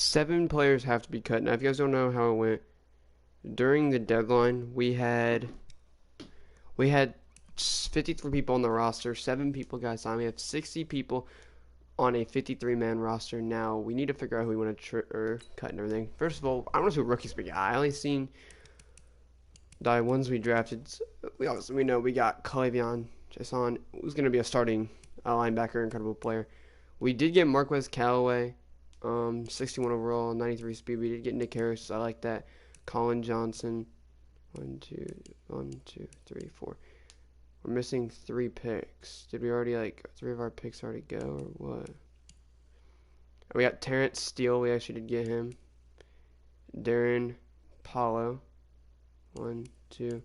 7 players have to be cut. Now, if you guys don't know how it went, during the deadline, we had 53 people on the roster. 7 people got signed. We have 60 people on a 53-man roster. Now, we need to figure out who we want to cut and everything. First of all, I want to see what rookies we got. I only seen the ones we drafted. We know we got Clevion Jason, who's going to be a starting linebacker, incredible player. We did get Marquez Callaway, 61 overall, 93 speed. We did get Nick Harris. I like that. Colin Johnson. 1, 2, 3, 4. We're missing 3 picks. Did we already, 3 of our picks already go, or what? We got Terrence Steele. We actually did get him. Darren Paulo. 1, 2,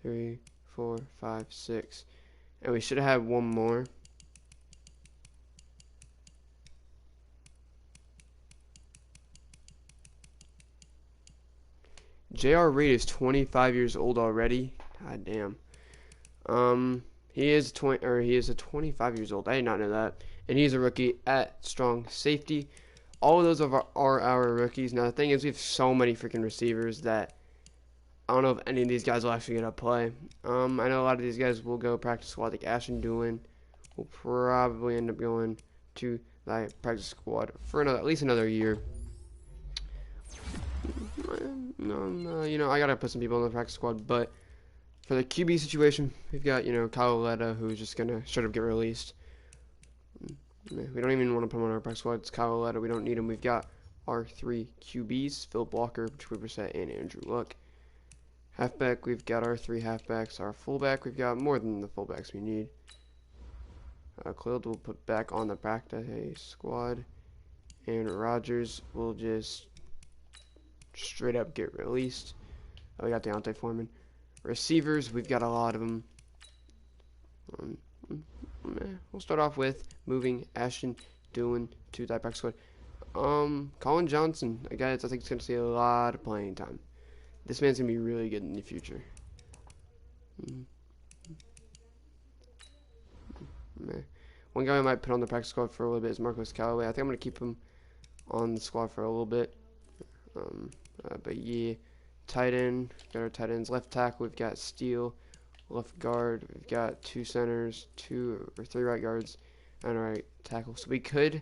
3, 4, 5, 6. And we should have had one more. J.R. Reed is 25 years old already. God damn. He is 25 years old. I did not know that. And he's a rookie at strong safety. All of those are our rookies. Now the thing is, we have so many freaking receivers that I don't know if any of these guys will actually get to play. I know a lot of these guys will go practice squad. Like Ashton Doolin will probably end up going to the practice squad for at least another year. No, I gotta put some people on the practice squad, but for the QB situation, we've got, Kyle Letta, who's just gonna straight up get released. We don't even want to put him on our practice squad. It's Kyle Letta. We don't need him. We've got our 3 QBs, Philip Walker, Jacoby Brissett, and Andrew Luck. Halfback, we've got our 3 halfbacks. Our fullback, we've got more than the fullbacks we need. Khalil will put back on the practice squad, and Rogers will just straight up get released. We got Deontay Foreman. Receivers, we've got a lot of them. We'll start off with moving Ashton Doolin to that practice squad. Colin Johnson, a guy that I think is going to see a lot of playing time. This man's going to be really good in the future. One guy I might put on the practice squad for a little bit is Marquez Callaway. I think I'm going to keep him on the squad for a little bit. But yeah, tight end, got our tight ends. Left tackle, we've got Steele. Left guard, we've got 2 centers, 2 or 3 right guards, and a right tackle. So we could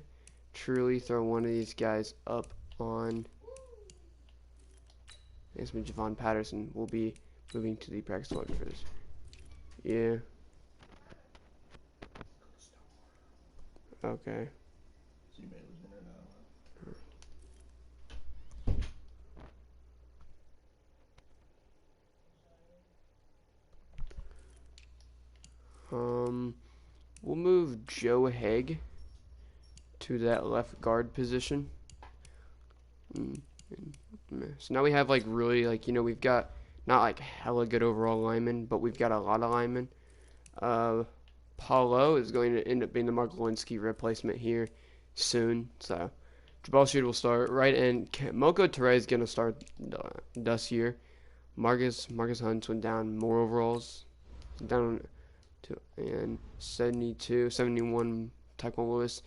truly throw one of these guys up on. I guess Javon Patterson will be moving to the practice squad for this. Yeah. Okay. We'll move Joe Haig to that left guard position. So now we have really we've got not hella good overall linemen, but we've got a lot of linemen. Paulo is going to end up being the Mark Lewinsky replacement here soon. So Jabal Sheard will start right, and Moko Teray is going to start this year. Marcus Hunt went down more overalls, down to and 72, 71 Taekwon Lewis.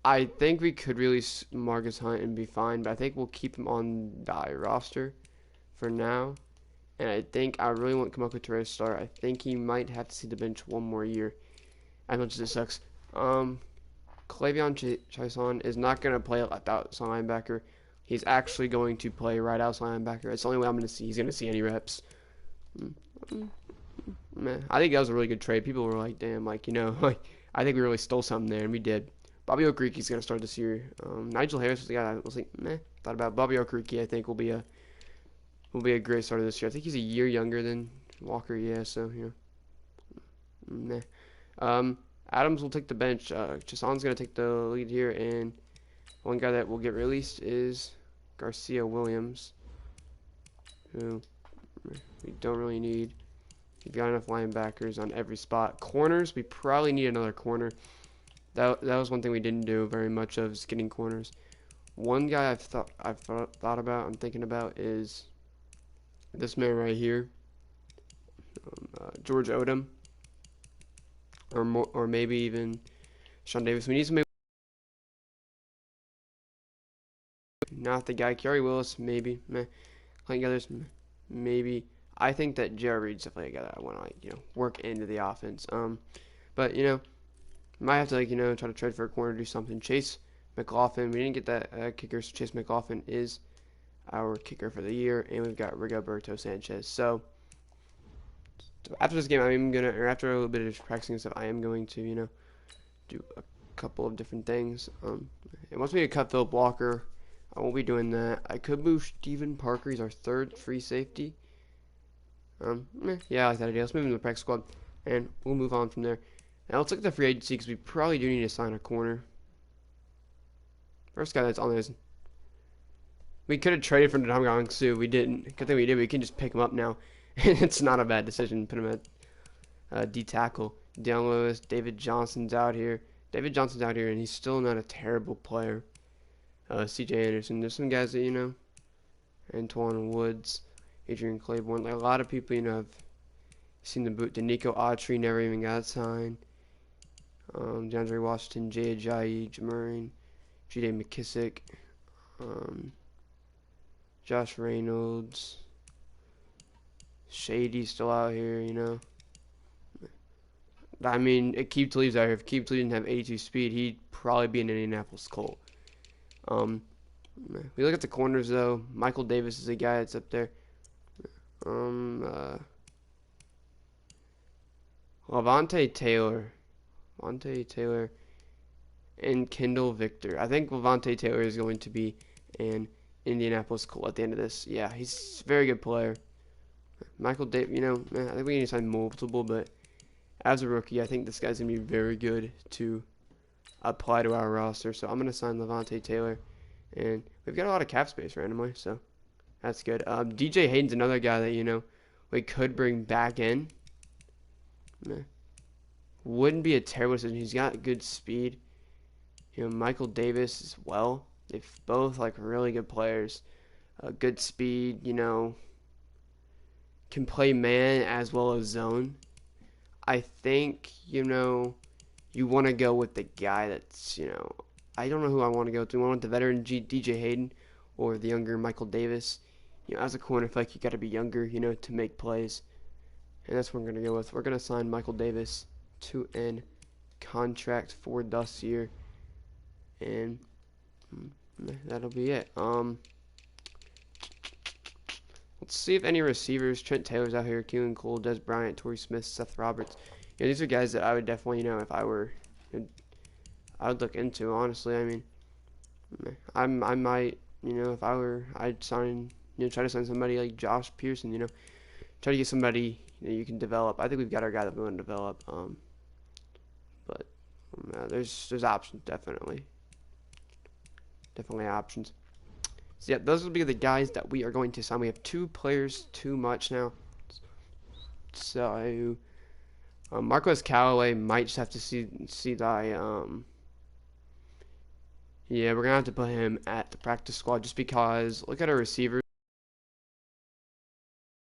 I think we could release Marcus Hunt and be fine, but I think we'll keep him on the roster for now. And I think I really want Kamoko Teray to start. I think he might have to see the bench one more year, as much as it sucks. Clevion Chason is not going to play left outside linebacker. He's actually going to play right outside linebacker. It's the only way I'm going to see. He's going to see any reps. Man, I think that was a really good trade. People were like, damn, I think we really stole something there, and we did. Bobby Okereke's going to start this year. Nigel Harris was the guy I was like, thought about. Bobby Okereke, I think, will be a great starter this year. I think he's a year younger than Walker, so, Adams will take the bench. Chason's going to take the lead here, and one guy that will get released is Garcia Williams, who we don't really need. We've got enough linebackers on every spot. Corners, we probably need another corner. That was one thing we didn't do very much of, is getting corners. One guy I'm thinking about is this man right here, George Odom, or maybe even Sean Davis. We need somebody. not the guy. Kerry Willis, maybe. Meh. Clayton Gathers, maybe. I think that Jared Reed's definitely a guy that I want to, like, work into the offense. But, might have to, like, try to trade for a corner, do something. Chase McLaughlin, we didn't get that kicker, so Chase McLaughlin is our kicker for the year, and we've got Rigoberto Sanchez. So after this game, or after a little bit of practicing and stuff, I am going to, do a couple of different things. It wants me to cut Philip Walker. I won't be doing that. I could move Steven Parker. He's our third free safety. Yeah, I like that idea. Let's move him to the practice squad, and we'll move on from there. Now let's look at the free agency because we probably do need to sign a corner. First guy that's on there is. We could have traded for Ndamukong Suh. We didn't. Good thing we did. We can just pick him up now. It's not a bad decision. Put him at D tackle. Deion Lewis, David Johnson's out here. David Johnson's out here, and he's still not a terrible player. C.J. Anderson. There's some guys that, Antoine Woods, Adrian Claiborne. Like a lot of people, have seen the boot. Danico Autry never even got signed. DeAndre Washington, Jay Ajayi, Jamarian, J.D. McKissick, Josh Reynolds, Shady's still out here, I mean, Aqib Talib's out here. If Aqib Talib didn't have 82 speed, he'd probably be an Indianapolis Colt. We look at the corners, though. Michael Davis is a guy that's up there. Levante Taylor, and Kendall Victor. I think Levante Taylor is going to be an Indianapolis Colt at the end of this. Yeah, he's a very good player. Michael Davis, I think we need to sign multiple, but as a rookie, I think this guy's going to be very good to apply to our roster. So I'm going to sign Levante Taylor. And we've got a lot of cap space randomly, so that's good. DJ Hayden's another guy that, we could bring back in. Wouldn't be a terrible decision. He's got good speed. Michael Davis as well. They've both, really good players. Good speed, can play man as well as zone. I think, you want to go with the guy that's, I don't know who I want to go to. I want the veteran DJ Hayden or the younger Michael Davis. As a corner, I feel like you got to be younger, to make plays. And that's what we're going to go with. We're going to sign Michael Davis to an contract for this year. And that'll be it. Let's see if any receivers. Trent Taylor's out here. Keelan Cole, Des Bryant, Torrey Smith, Seth Roberts. These are guys that I would definitely, if I were, I would look into. Honestly, I mean, I might, if I were, I'd sign, try to sign somebody like Josh Pearson. Try to get somebody you can develop. I think we've got our guy that we want to develop. But there's options definitely options. So yeah, those will be the guys that we are going to sign. We have 2 players too much now. So Marquez Callaway might just have to see the yeah, we're gonna have to put him at the practice squad just because look at our receivers.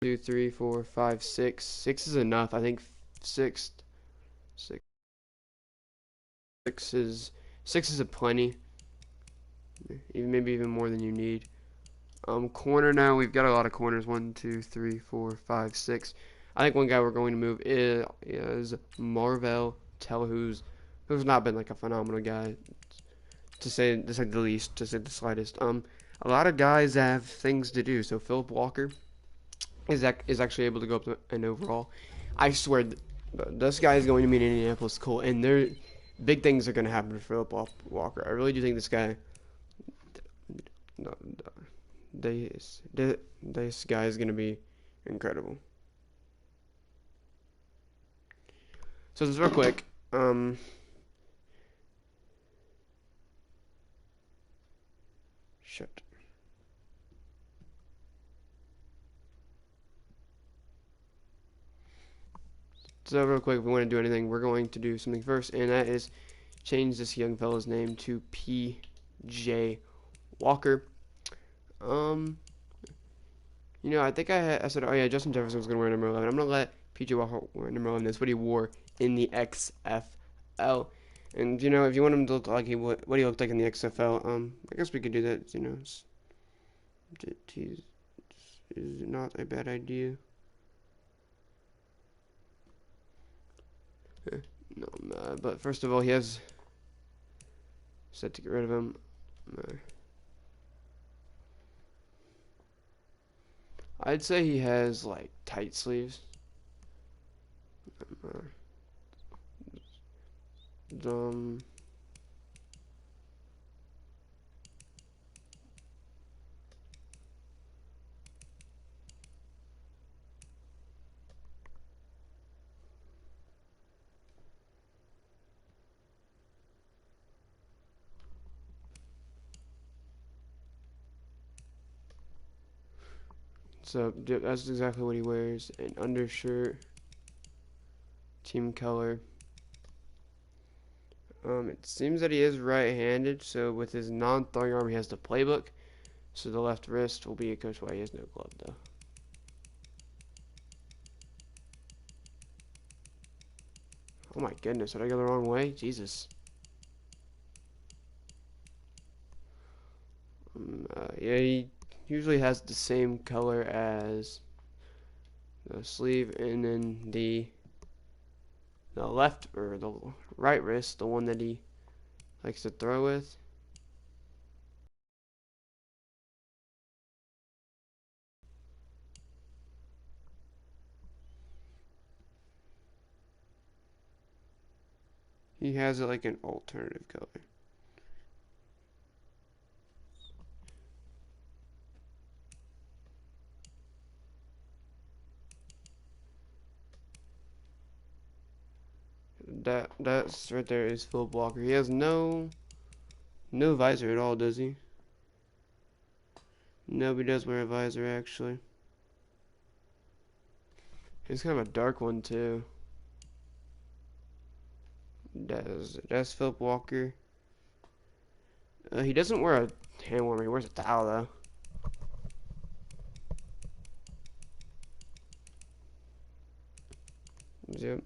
2, 3, 4, 5, 6. 6 is enough. I think 6 is a plenty. Maybe even more than you need. Corner now, we've got a lot of corners. 1, 2, 3, 4, 5, 6. I think one guy we're going to move is Marvell Tell, who's not been a phenomenal guy, to say the least, to say the slightest. A lot of guys have things to do. So Philip Walker is actually able to go up to an overall. I swear, this guy is going to be an Indianapolis Colt, and big things are going to happen for Philip Walker. I really do think this guy. This guy is going to be incredible. So just real quick, shit. So real quick, if we want to do anything, we're going to do something first, and that is change this young fella's name to P.J. Walker. I think I said, oh yeah, Justin Jefferson was going to wear number 11. I'm going to let P.J. Walker wear number 11. That's what he wore in the XFL. And, if you want him to look like what he looked like in the XFL, I guess we could do that, Is not a bad idea. No, but first of all, he has set to get rid of him. I'd say he has like tight sleeves. Um, so that's exactly what he wears. An undershirt, team color. It seems that he is right-handed, so with his non-throwing arm, he has the playbook. So the left wrist will be a coach why he has no glove, though. Oh my goodness, did I go the wrong way? Jesus. Yeah, he usually has the same color as the sleeve, and then the left or the right wrist, the one that he likes to throw with. He has it like an alternative color. That's right there is Philip Walker. He has no visor at all, does he? No, he does wear a visor actually. He's kind of a dark one too. That's Philip Walker. He doesn't wear a hand warmer. He wears a towel though. Yep.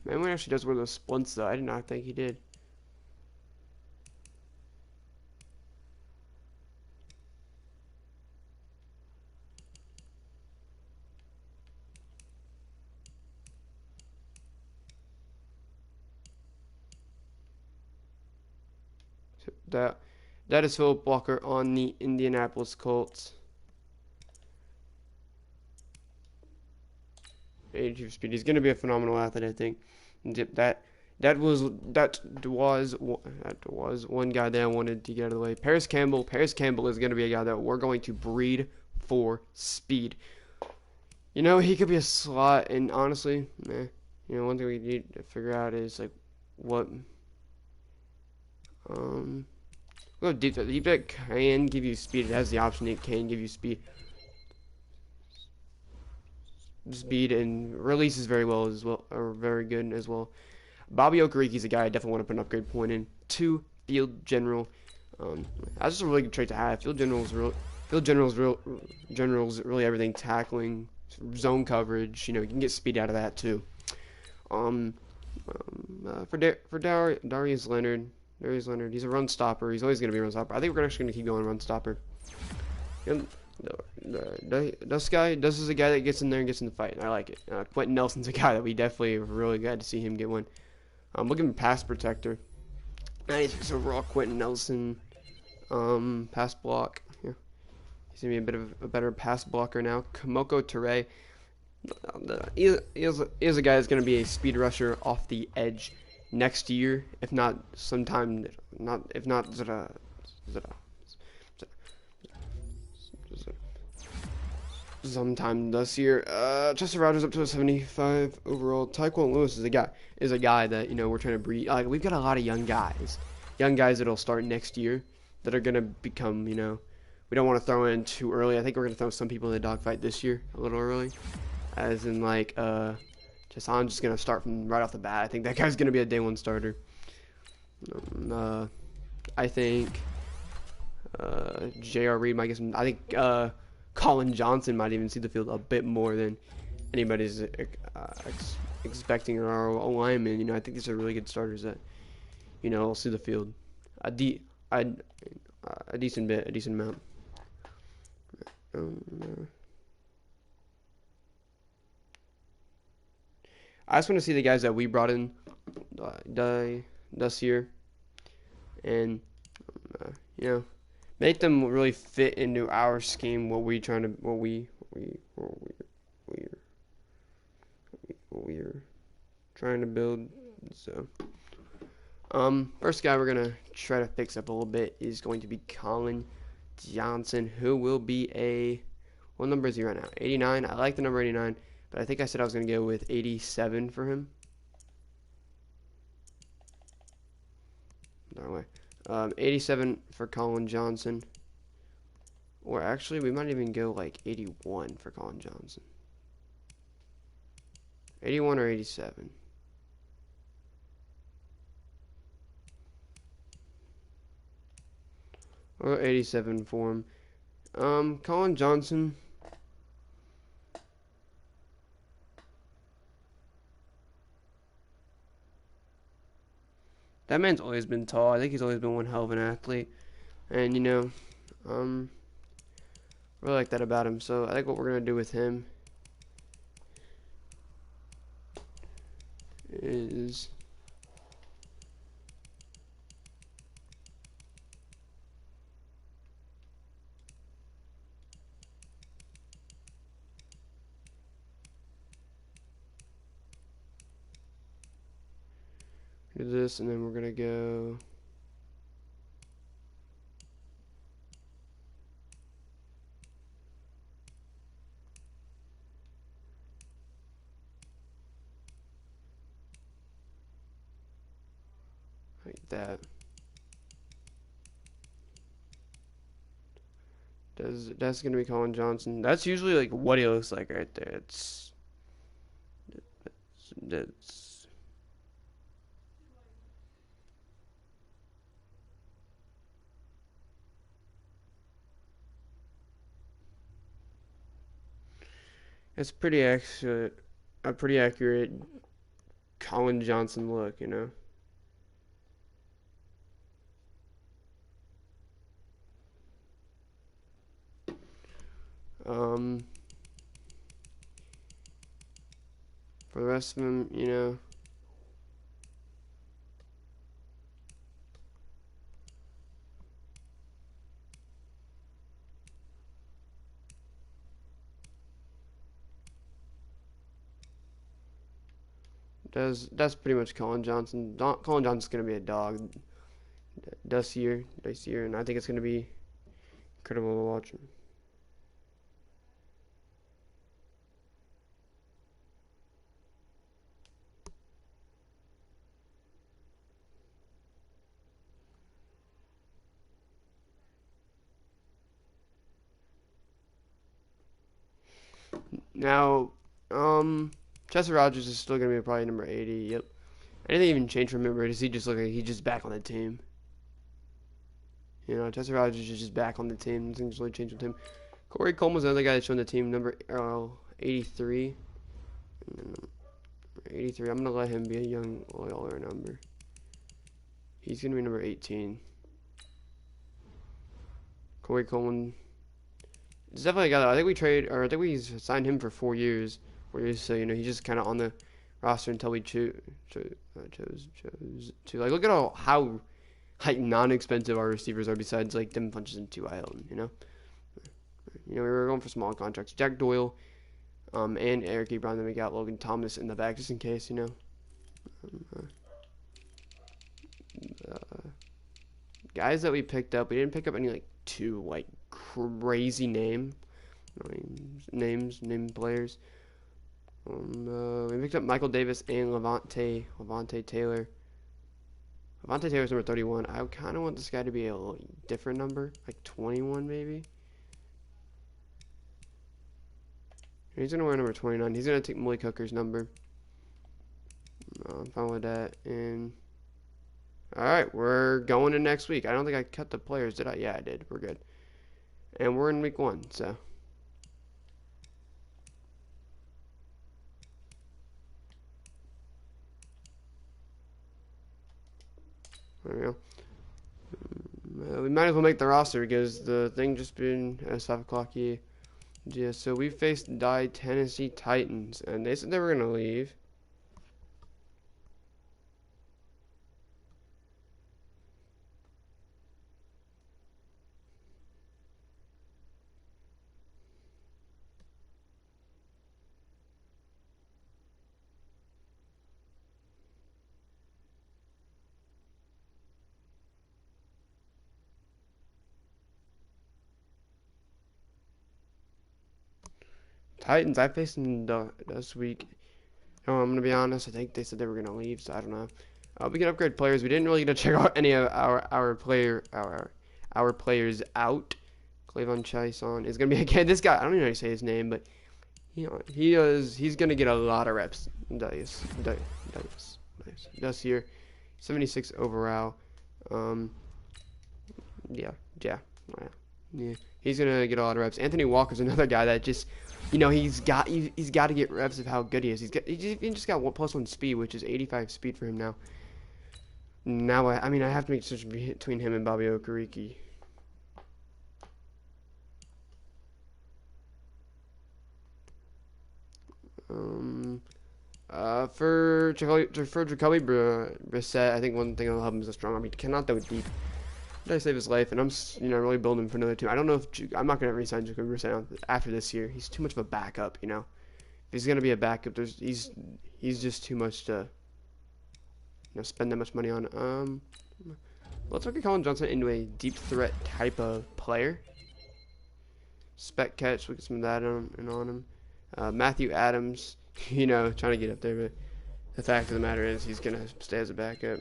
Man, actually does wear those splints though. I did not think he did. So that is Philip Walker on the Indianapolis Colts. 82 speed. He's going to be a phenomenal athlete, I think. That was one guy that I wanted to get out of the way. Paris Campbell is going to be a guy that we're going to breed for speed. You know, he could be a slot, and honestly, you know, one thing we need to figure out is like what deep threat can give you speed. It has the option. It can give you speed. And releases very well as well, or very good as well. Bobby Okariki's a guy I definitely want to put an upgrade point in. 2 field general. That's just a really good trait to have. Field general's really everything, tackling, zone coverage. You know, you can get speed out of that too. For Darius Leonard, he's a run stopper. He's always going to be a run stopper. I think we're actually going to keep going run stopper. This is a guy that gets in there and gets in the fight. I like it. Quentin Nelson's a guy that we definitely are really glad to see him get one. We'll give him pass protector. 96 overall, Quentin Nelson. Pass block. Yeah. He's gonna be a bit of a better pass blocker now. Kamoko Toure. He is a guy that's gonna be a speed rusher off the edge next year, if not sometime. Sometime this year. Chester Rogers up to a 75 overall. Tyquan Lewis is a guy that, you know, we're trying to breed. Like, we've got a lot of young guys that'll start next year that are gonna become, you know, we don't want to throw in too early. I think we're gonna throw some people in the dogfight this year a little early, as in like I'm just gonna start from right off the bat. I think that guy's gonna be a day one starter. I think J.R. Reed might get some. I think Colin Johnson might even see the field a bit more than anybody's expecting, or our linemen. You know, I think these are really good starters that, you know, will see the field a, a decent amount. I just want to see the guys that we brought in this year, and you know, make them really fit into our scheme. What we're trying to build. So, first guy we're gonna try to fix up a little bit is going to be Colin Johnson, who will be what number is he right now? 89. I like the number 89, but I think I said I was gonna go with 87 for him. No way. 87 for Colin Johnson. Or actually, we might even go like 81 for Colin Johnson. 81 or 87. Or 87 for him. Colin Johnson. That man's always been tall. I think he's always been one hell of an athlete. And, you know, really like that about him. So I think what we're going to do with him is do this, and then we're going to go like that. That's gonna be Colin Johnson. That's usually like what he looks like right there. It's pretty accurate, a pretty accurate Colin Johnson look, you know. For the rest of them, you know, that's pretty much Colin Johnson. Colin Johnson's gonna be a dog this year, and I think it's gonna be incredible to watch him. Now, Chester Rogers is still gonna be probably number 80. Yep. Anything even change from him, or does he just look like he's just back on the team? You know, Chester Rogers is just back on the team. Nothing's really changed with him. Corey Coleman was another guy that's on the team, number 83. 83. I'm gonna let him be a young Oiler number. He's gonna be number 18. Corey Coleman. It's definitely a guy that I think I think we signed him for 4 years. 4 years, so you know he's just kind of on the roster until we chose to like look at how like non-expensive our receivers are besides like Devin Funchess and T.Y. Hilton, you know. You know, we were going for small contracts. Jack Doyle, and Eric Ebron, then we got Logan Thomas in the back just in case, you know. Guys that we picked up, we didn't pick up any like too like crazy name players. We picked up Michael Davis and Levante Taylor. Levante Taylor's number 31. I kind of want this guy to be a little different number, like 21 maybe. He's gonna wear number 29. He's gonna take Malik Hooker's number. I'm fine with that. And all right, we're going to next week. I don't think I cut the players, did I? Yeah, I did. We're good. And we're in week 1, so There we go. We might as well make the roster because the thing just been at 5 o'clock here. Yeah, so we faced the Tennessee Titans, and they said they were gonna leave. Titans, I faced them this week. Oh, I'm gonna be honest. I think they said they were gonna leave, so I don't know. We can upgrade players. We didn't really get to check out any of our players out. Clavon Chason is gonna be again. This guy, I don't even know how to say his name, but he's gonna get a lot of reps. This year, 76 overall. Yeah. Yeah. He's gonna get a lot of reps. Anthony Walker's another guy that just, he's got to get reps of how good he is. He just got +1 speed, which is 85 speed for him now. Now I have to make a decision between him and Bobby Okereke. For Jacoby Brissett, I think one thing that'll help him is a strong arm. He cannot throw deep. Did I save his life? And I'm, really building him for another team. I don't know if I'm not gonna re-sign Jacoby Brissett after this year. He's too much of a backup. If he's gonna be a backup, he's just too much to, spend that much money on. Let's look at Colin Johnson into a deep threat type of player. Spec catch, look at some of that on him. Matthew Adams, trying to get up there, but the fact of the matter is he's gonna stay as a backup.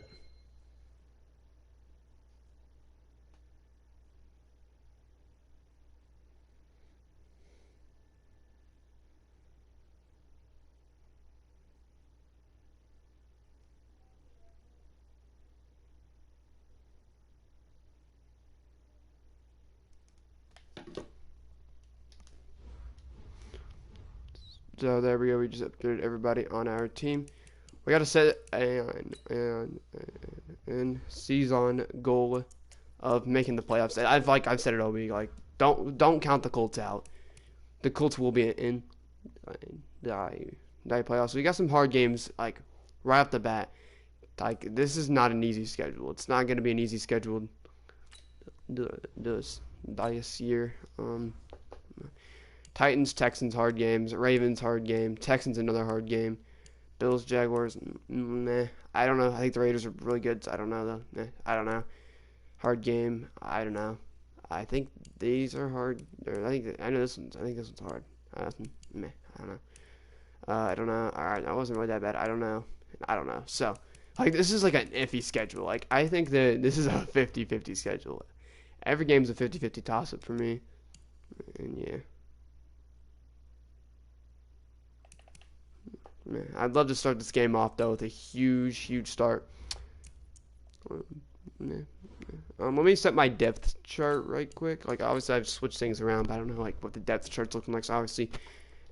So there we go. We just upgraded everybody on our team. We got to set an season goal of making the playoffs. I've said it all week. Like, don't count the Colts out. The Colts will be in the playoffs. So we got some hard games like right off the bat. Like, this is not an easy schedule. It's not going to be an easy schedule this year. Titans, Texans, hard games. Ravens, hard game. Texans, another hard game. Bills, Jaguars, meh. I don't know. I think the Raiders are really good. So I don't know, though. I don't know. Hard game. I don't know. I think these are hard. I know this one's. I think this one's hard. Meh. I don't know. I don't know. All right, that wasn't really that bad. I don't know. So, like, this is like an iffy schedule. Like, I think that this is a 50-50 schedule. Every game's a 50-50 toss-up for me. And yeah. I'd love to start this game off though with a huge start. Let me set my depth chart right quick. Like, obviously I've switched things around, but I don't know like what the depth chart's looking like. So obviously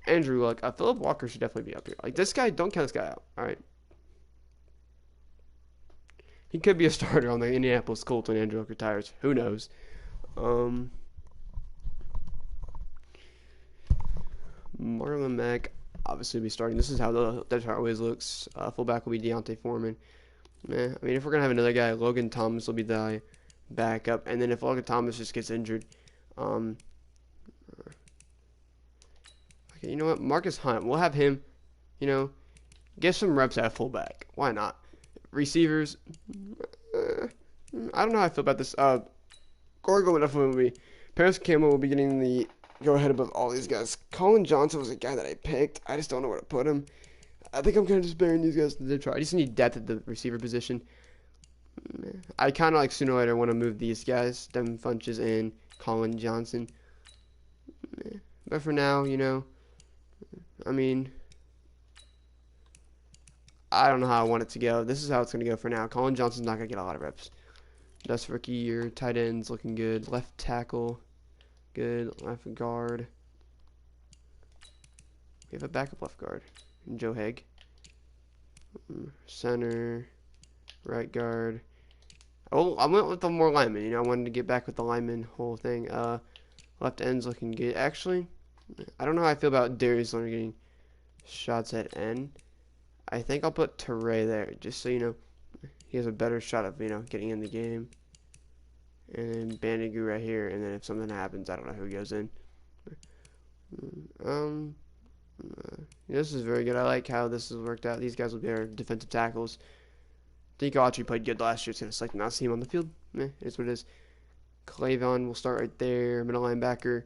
Andrew Luck, Philip Walker should definitely be up here. Like, this guy, don't count this guy out. All right, he could be a starter on the Indianapolis Colts when Andrew Luck retires. Who knows? Marlon Mack obviously be starting. This is how the depth chart always looks. Fullback will be Deontay Foreman. If we're gonna have another guy, Logan Thomas will be the backup, and then if Logan Thomas just gets injured, okay, you know what? Marcus Hunt, we'll have him, get some reps at fullback. Why not? Receivers, I don't know how I feel about this. Gorgo definitely will be. Paris Campbell will be getting the go ahead above all these guys. Colin Johnson was a guy that I picked. I just don't know where to put him. I think I'm kind of just bearing these guys to the try. I just need depth at the receiver position. I kind of like sooner or later want to move these guys, Devin Funches and Colin Johnson. But for now, I don't know how I want it to go. This is how it's going to go for now. Colin Johnson's not going to get a lot of reps. That's rookie year. Tight ends looking good. Left tackle. Good. Left guard. We have a backup left guard. Joe Haig. Center. Right guard. Oh, I went with the more linemen. You know, I wanted to get back with the lineman whole thing. Left end's looking good. Actually, I don't know how I feel about Darius Leonard getting shots at end. I think I'll put Teray there, just so you know, he has a better shot of, you know, getting in the game. And then Bandigu right here, and then if something happens, I don't know who goes in. Um, this is very good. I like how this has worked out. These guys will be our defensive tackles. Deko actually played good last year. It's gonna like not see him on the field. It's what it is. Clavon will start right there. Middle linebacker.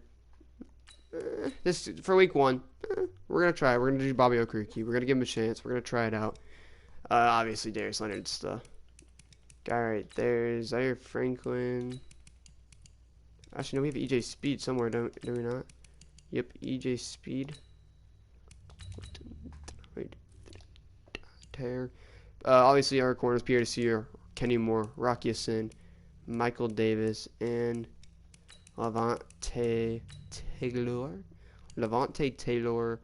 This for week 1. We're gonna try. We're gonna do Bobby Okereke. We're gonna give him a chance. We're gonna try it out. Obviously Darius Leonard's the guy right there. Zaire Franklin. Actually, no, we have EJ Speed somewhere, do we not? Yep, EJ Speed. Right. Tear. Obviously, our corners, Pierre Sear, Kenny Moore, Rocky Asin, Michael Davis, and Levante Taylor. Taylor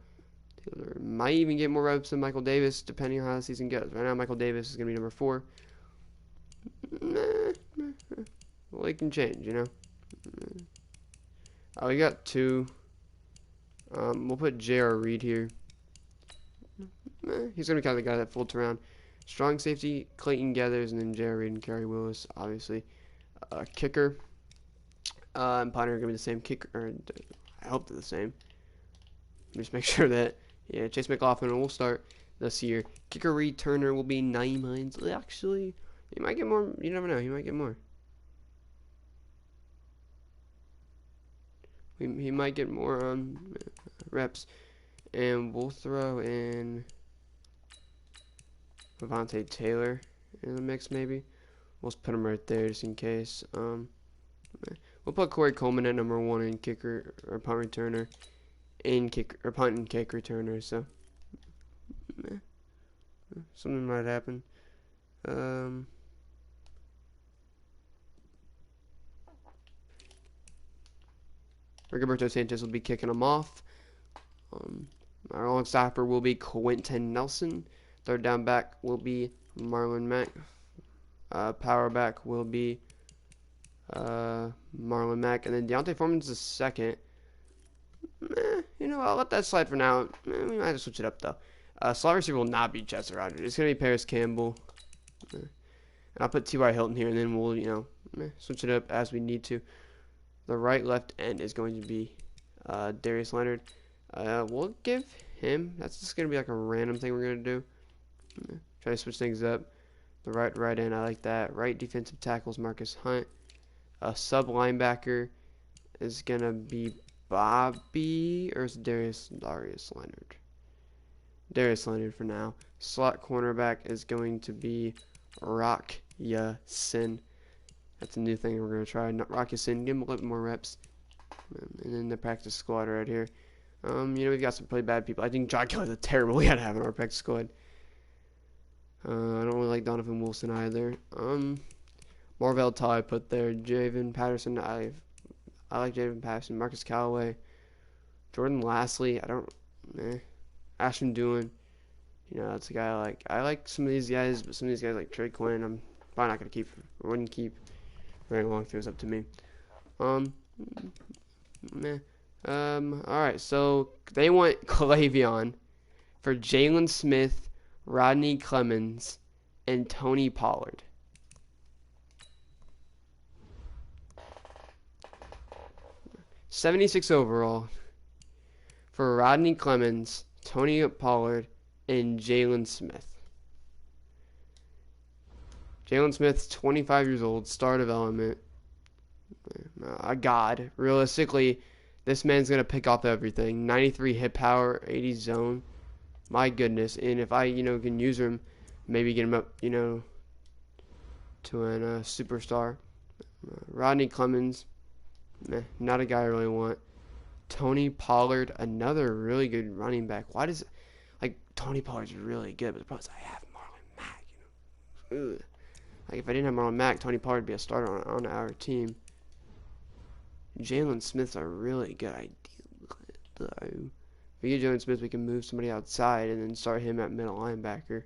might even get more reps than Michael Davis, depending on how the season goes. Right now, Michael Davis is going to be number 4. Well, it can change, you know. Oh, we got 2. We'll put J.R. Reed here. He's going to be kind of the guy that floats around. Strong safety, Clayton Gathers, and then J.R. Reed and Kerry Willis, obviously. Kicker and punter are going to be the same kicker. Or, I hope they're the same. Just make sure that, yeah, Chase McLaughlin will start this year. Kicker returner will be 9 mines. Actually, he might get more. You never know. He might get more. He might get more reps. And we'll throw in Levante Taylor in the mix, maybe. We'll just put him right there just in case. We'll put Corey Coleman at number 1 in kicker or punt returner. In kick or punt and kick returner, so something might happen. Rigoberto Sanchez will be kicking them off. Our long stopper will be Quentin Nelson. Third down back will be Marlon Mack. Power back will be Marlon Mack, and then Deontay Foreman's the second. You know, I'll let that slide for now. We might have to switch it up, though. Slot receiver will not be Chester Rogers. It's going to be Paris Campbell. And I'll put T.Y. Hilton here, and then we'll, you know, switch it up as we need to. The right left end is going to be Darius Leonard. We'll give him. That's just going to be like a random thing we're going to do. Try to switch things up. The right end, I like that. Right defensive tackles, Marcus Hunt. Sub linebacker is going to be Bobby, or is Darius Leonard? Darius Leonard for now. Slot cornerback is going to be Rock Sin. That's a new thing we're going to try. Rock Sin, give him a little more reps. And then the practice squad right here. You know, we've got some pretty bad people. I think John Kelly's a terrible guy to have in our practice squad. I don't really like Donovan Wilson either. Marvell Tall I put there. Javen Patterson, I like Javen Patterson. Marcus Callaway. Jordan Lastly, I don't, Ashton Doohan, you know, that's a guy I like. I like some of these guys, but some of these guys like Trey Quinn, I'm probably not going to keep, or wouldn't keep very long if it was up to me. Alright, so they want Calavion for Jalen Smith, Rodney Clemens, and Tony Pollard. $76 overall for Rodney Clemens, Tony Pollard, and Jalen Smith. Jalen Smith's 25 years old, star development. A god. Realistically, this man's going to pick off everything. 93 hit power, 80 zone. My goodness. And if I, you know, can use him, maybe get him up, you know, to a superstar. Rodney Clemens, not a guy I really want. Tony Pollard, another really good running back. Why does, like, Tony Pollard's really good, but the problem is I have Marlon Mack, you know. Ugh. Like, if I didn't have Marlon Mack, Tony Pollard would be a starter on our team. Jalen Smith's a really good idea, though. If we get Jalen Smith, we can move somebody outside and then start him at middle linebacker.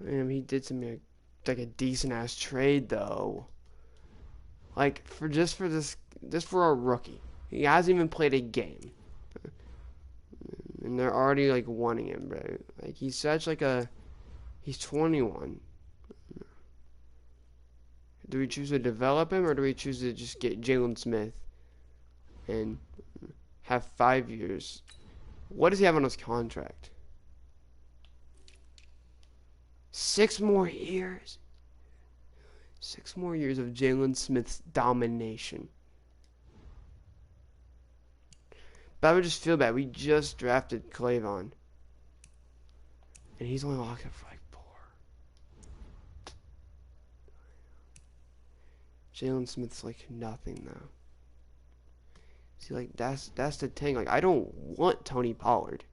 He did some like a decent ass trade though. Like just for a rookie. He hasn't even played a game. And they're already like wanting him, bro. Like he's 21. Do we choose to develop him or do we choose to just get Jalen Smith and have 5 years? What does he have on his contract? 6 more years. 6 more years of Jalen Smith's domination. But I would just feel bad. We just drafted Clavon. And he's only locked up for like 4. Jalen Smith's like nothing though. See, like that's the thing. Like I don't want Tony Pollard.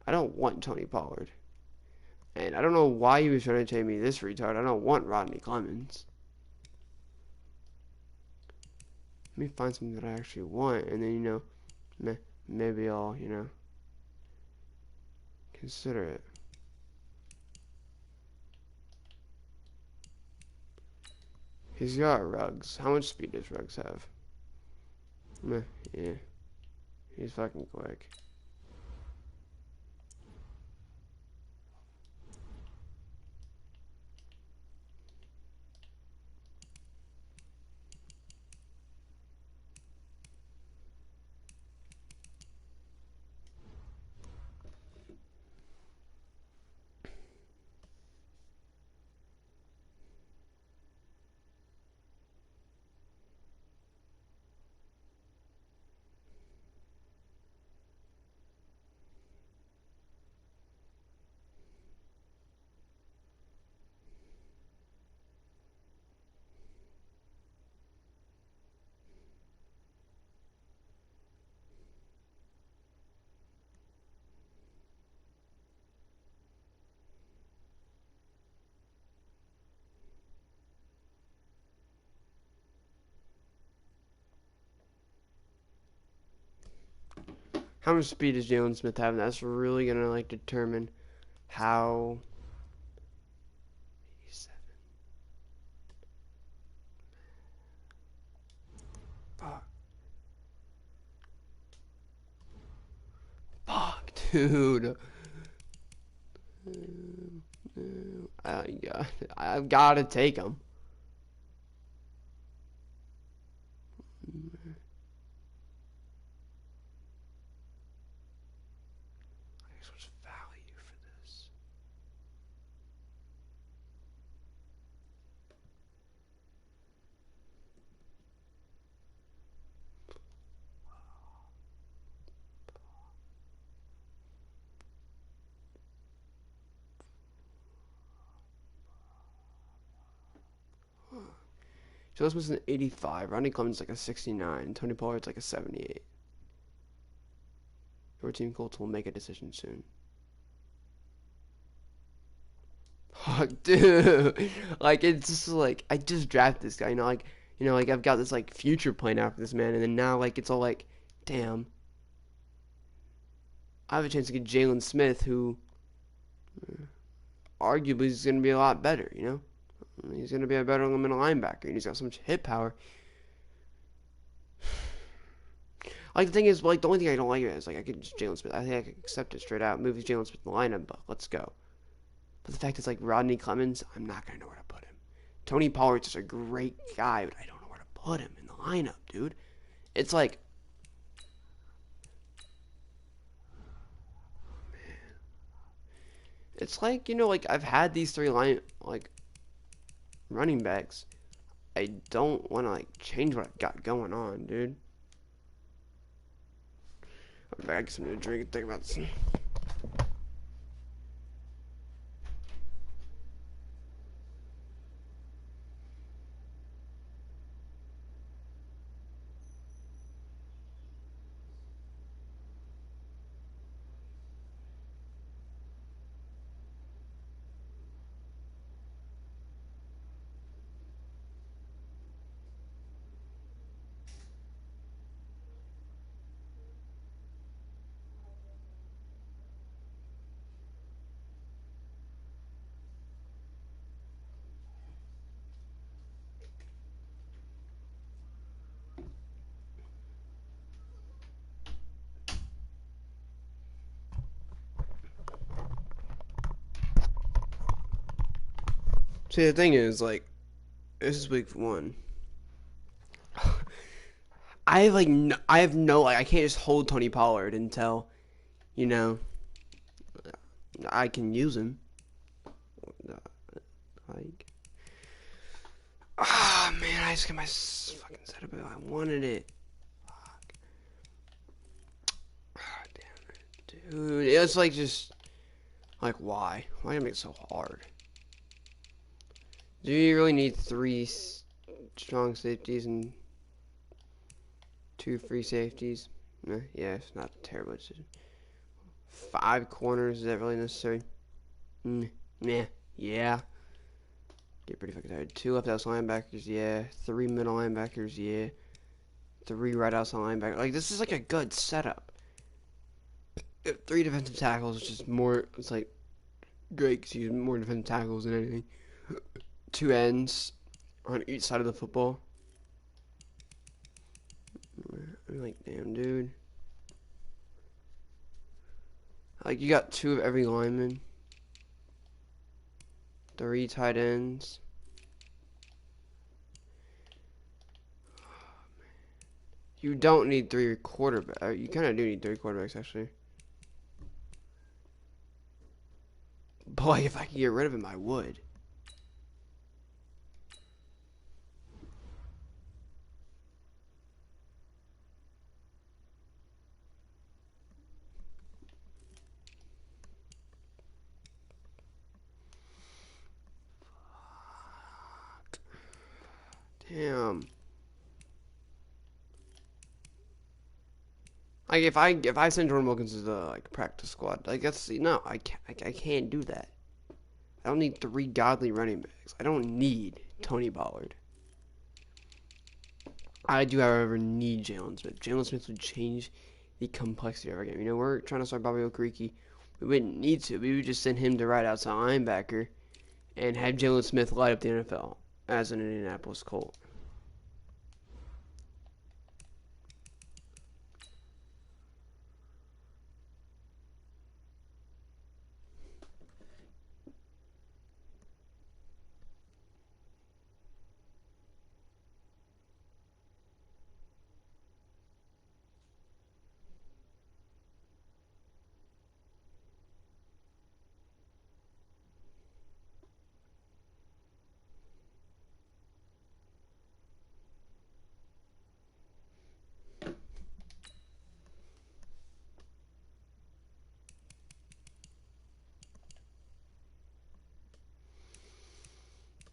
I don't want Tony Pollard. And I don't know why he was trying to take me this retard. I don't want Rodney Clemens. Let me find something that I actually want, and then maybe I'll consider it. He's got Ruggs. How much speed does Ruggs have? Yeah, he's fucking quick. How much speed does Jalen Smith have? That's really gonna like determine how. 87. Fuck. Fuck, dude. I've got to take him. What's value for this? Joe Smith's an 85. Ronnie Clemens like a 69. Tony Pollard's like a 78. Your team Colts will make a decision soon. Fuck, dude. Like it's just like I just drafted this guy. Like I've got this like future plan after this man, and then now like it's all like, damn. I have a chance to get Jalen Smith, who arguably is going to be a lot better. He's going to be a better middle linebacker, and he's got so much hit power. Like, the thing is, like, the only thing I don't like is, like, I could just Jalen Smith. I think I could accept it straight out, move Jalen Smith in the lineup, but let's go. But the fact is, like, Rodney Clemens, I'm not going to know where to put him. Tony Pollard's just a great guy, but I don't know where to put him in the lineup, dude. It's like, man. It's like, like, I've had these 3 running backs. I don't want to, like, change what I've got going on, dude. I'm back, get something to drink and think about this. See, the thing is, like, this is week 1. I have like I have no like I can't just hold Tony Pollard until, you know, I can use him. Like, ah, man, I just got my fucking setup. I wanted it. Fuck. Ah, damn it, dude. It's like just like why? Why do you make it so hard? Do you really need 3 strong safeties and 2 free safeties? Yeah, it's not a terrible decision. 5 corners, is that really necessary? Yeah. Get pretty fucking tired. 2 left outside linebackers, yeah. 3 middle linebackers, yeah. 3 right outside linebackers. Like, this is like a good setup. 3 defensive tackles, which is more, it's like, great because you use more defensive tackles than anything. 2 ends on each side of the football. I'm like, damn, dude. Like, you got 2 of every lineman. 3 tight ends. You don't need 3 quarterbacks. You kind of do need 3 quarterbacks, actually. But like, if I could get rid of him, I would. Damn. Like if I send Jordan Wilkins to the like practice squad, like that's no, I can't do that. I don't need 3 godly running backs. I don't need Tony Pollard. I do, however, need Jalen Smith. Jalen Smith would change the complexity of our game. You know, we're trying to start Bobby Okereke. We wouldn't need to. We would just send him to right outside linebacker and have Jalen Smith light up the NFL as an Indianapolis Colt.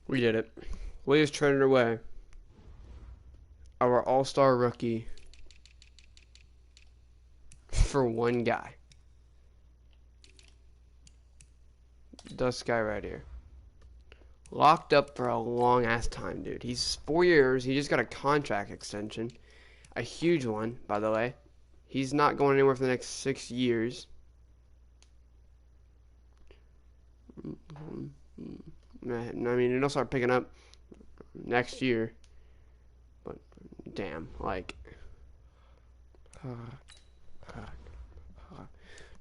We did it. We just traded away our all-star rookie for 1 guy. This guy right here. Locked up for a long ass time, dude. He's 4 years. He just got a contract extension. A huge one, by the way. He's not going anywhere for the next 6 years. I mean, it'll start picking up next year. But, damn, like...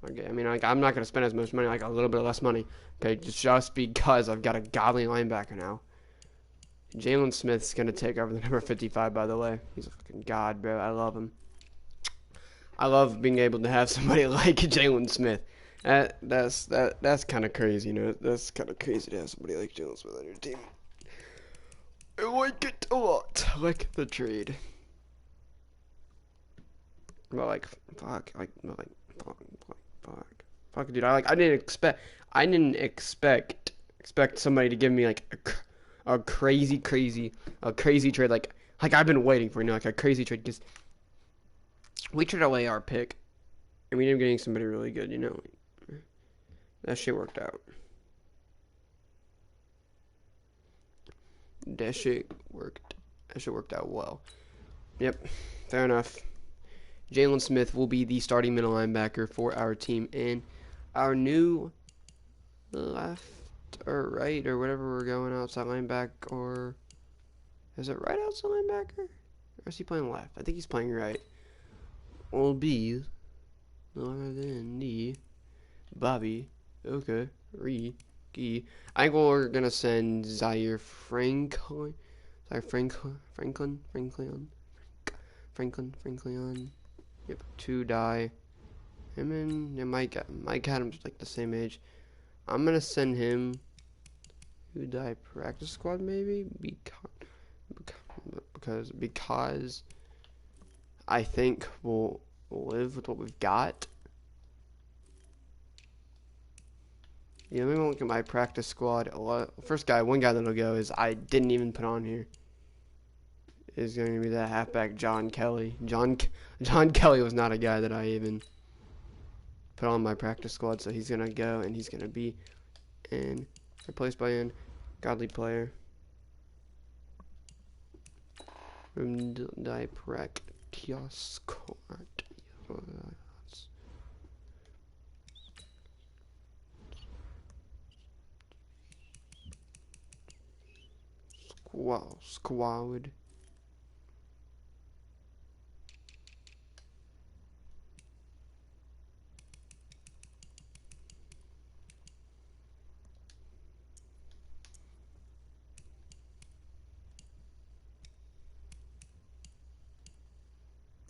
Okay, I mean, like, I'm not going to spend as much money, like a little bit less money, okay, just because I've got a godly linebacker now. Jalen Smith's going to take over the number 55, by the way. He's a fucking god, bro. I love him. I love being able to have somebody like Jalen Smith. That's kind of crazy, you know. That's kind of crazy to have somebody like Jalen Smith on your team. I like it a lot. I like the trade. But like, fuck, fuck, dude. I didn't expect somebody to give me like a crazy trade. Like I've been waiting for, you know, like a crazy trade because we traded away our pick and we ended up getting somebody really good, you know. That shit worked out. That shit worked out well. Yep, fair enough. Jalen Smith will be the starting middle linebacker for our team, and our new left or right or whatever we're going outside linebacker, or is it right outside linebacker? Or is he playing left? I think he's playing right. Will be none other than the Bobby Okereke. rookie. I think we're gonna send Franklin. Yep, 2 die. Him and yeah, Mike Adams like the same age. I'm gonna send him 2 die practice squad maybe because I think we'll live with what we've got. Yeah, let me look at my practice squad. One guy that'll go is I didn't even put on here. Is going to be that halfback John Kelly. John Kelly was not a guy that I even put on my practice squad, so he's gonna go and he's gonna be replaced by an godly player. Die practice squad. Squad.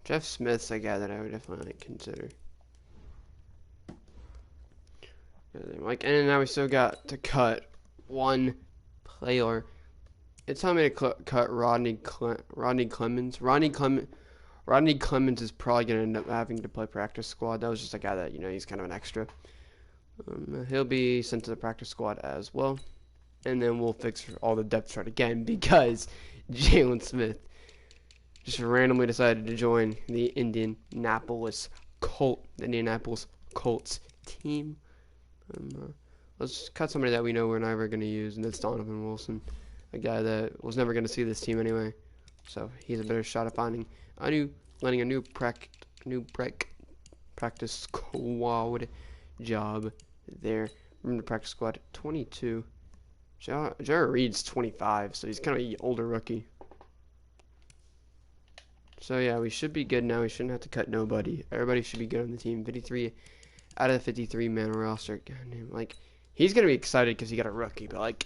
Jeff Smith's a guy that I would definitely consider. And now we still got to cut one player. It's time me to cut Rodney Clemens. Rodney Clemens is probably going to end up having to play practice squad. That was just a guy that, he's kind of an extra. He'll be sent to the practice squad as well. And then we'll fix all the depth chart again because Jalen Smith just randomly decided to join the Indianapolis Colts team. Let's cut somebody that we know we're never going to use, and that's Donovan Wilson, a guy that was never going to see this team anyway. So he's a better shot at finding a new practice squad job there. Remember the practice squad 22. Jared Reed's 25, so he's kind of an older rookie. So yeah, we should be good now. We shouldn't have to cut nobody. Everybody should be good on the team. 53 out of the 53-man roster. God, he's gonna be excited because he got a rookie, but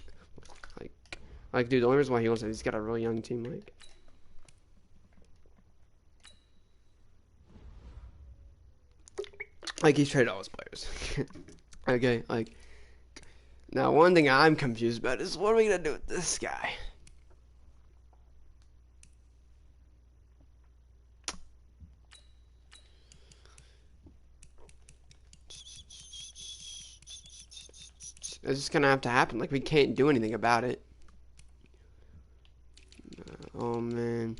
dude, the only reason why he wants it is he's got a really young team. He's traded all his players. Okay, now one thing I'm confused about is what are we gonna do with this guy? It's just gonna have to happen. We can't do anything about it. Oh man,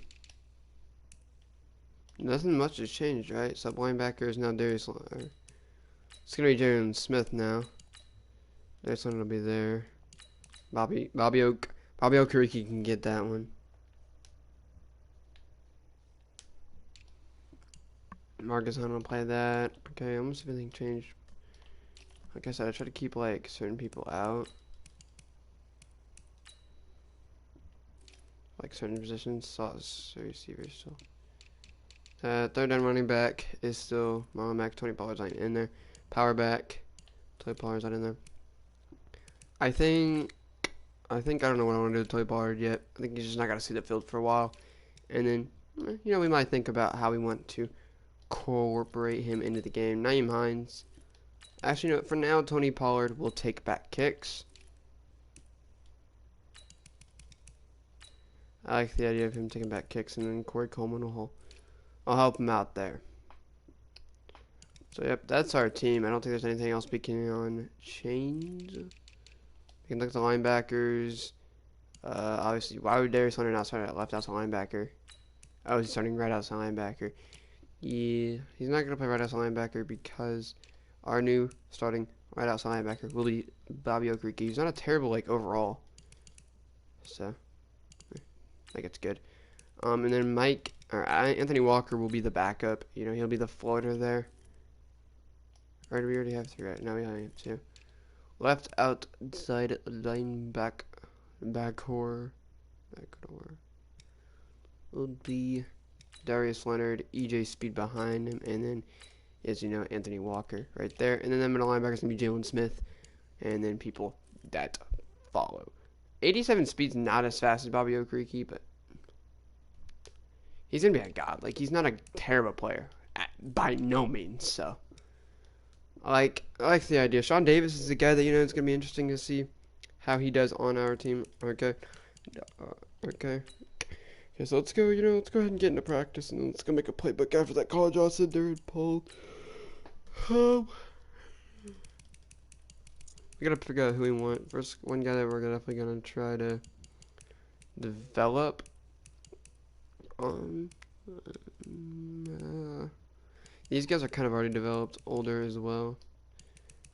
nothing much has changed, right? Sub linebacker is now Darius. It's gonna be Jalen Smith now. There's one will be there. Bobby Okereke can get that one. Marcus Hunt will play that. Okay, I'm gonna see if anything changed. Like I said, I try to keep certain people out. Certain positions. Receiver still. Third down running back is still Marlon Mack. Tony Pollard's not in there. Power back. Tony Pollard's not in there. I think I don't know what I want to do with Tony Pollard yet. I think he's just not got to see the field for a while. And then, we might think about how we want to incorporate him into the game. Nyheim Hines. Actually, for now, Tony Pollard will take back kicks. I like the idea of him taking back kicks, and then Corey Coleman I'll help him out there. So, yep, that's our team. I don't think there's anything else we can on change. We can look at the linebackers. Obviously, why would Darius Leonard not start at left outside linebacker? Oh, he's starting right outside linebacker. Yeah, he's not going to play right outside linebacker because our new starting right outside linebacker will be Bobby Okereke. He's not a terrible, overall. So, I think it's good. And then Anthony Walker will be the backup. He'll be the floater there. Or do we already have 3 right now? We only have 2. Left outside backdoor will be Darius Leonard, EJ Speed behind him, and then, as you know, Anthony Walker right there. And then the middle linebacker is going to be Jalen Smith, and then people that follow. 87 speed's not as fast as Bobby Okereke, but he's gonna be a god. Like, he's not a terrible player by no means. So I like the idea. Sean Davis is a guy that, you know, it's gonna be interesting to see how he does on our team. Okay, okay. Okay, so let's go. You know, let's go ahead and get into practice, and then let's go make a playbook after that college I said there and pulled. We gotta figure out who we want. First, one guy that we're definitely gonna try to develop. These guys are kind of already developed, older as well.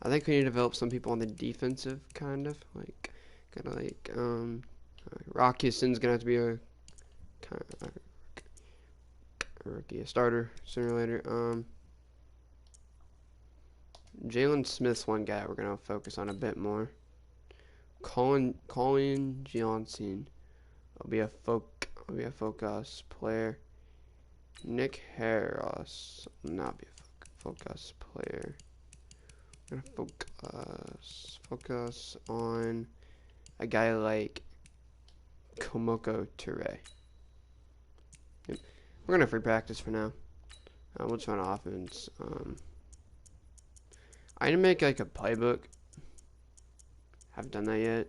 I think we need to develop some people on the defensive, kind of like Rock Houston's gonna have to be a rookie, a starter sooner or later. Jalen Smith's one guy we're gonna focus on a bit more. Colin Johnson will be a focus player. Nick Harris will not be a focus player. I'm gonna focus on a guy like Komoko Toure. Yep. We're gonna free practice for now. We'll just run offense. I need to make like a playbook. Haven't done that yet.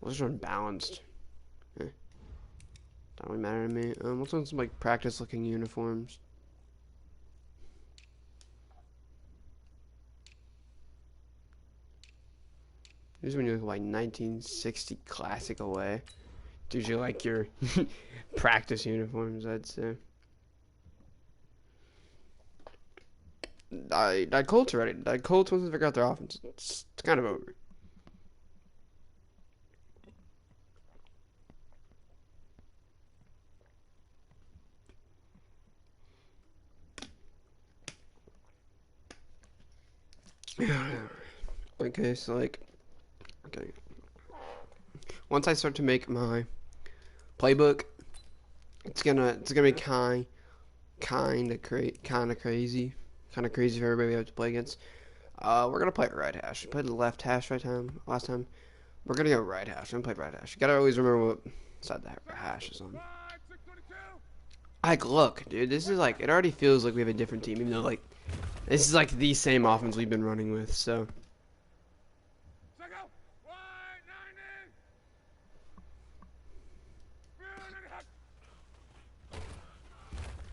We'll just run balanced. Don't really matter to me. Let's run some like practice looking uniforms. This is when you look like 1960 classic away. It's usually like your practice uniforms, I'd say. That Colts already. That Colts wants to figure out their offense. It's kind of over. Okay, so like, okay. Once I start to make my playbook, it's gonna be kind of crazy for everybody we have to play against. We're gonna play right hash. We played the left hash last time. We're gonna go right hash. We're gonna play right hash. You gotta always remember what side the hash is on. Like, look, dude, this is like, it already feels like we have a different team, even though like this is like the same offense we've been running with. So.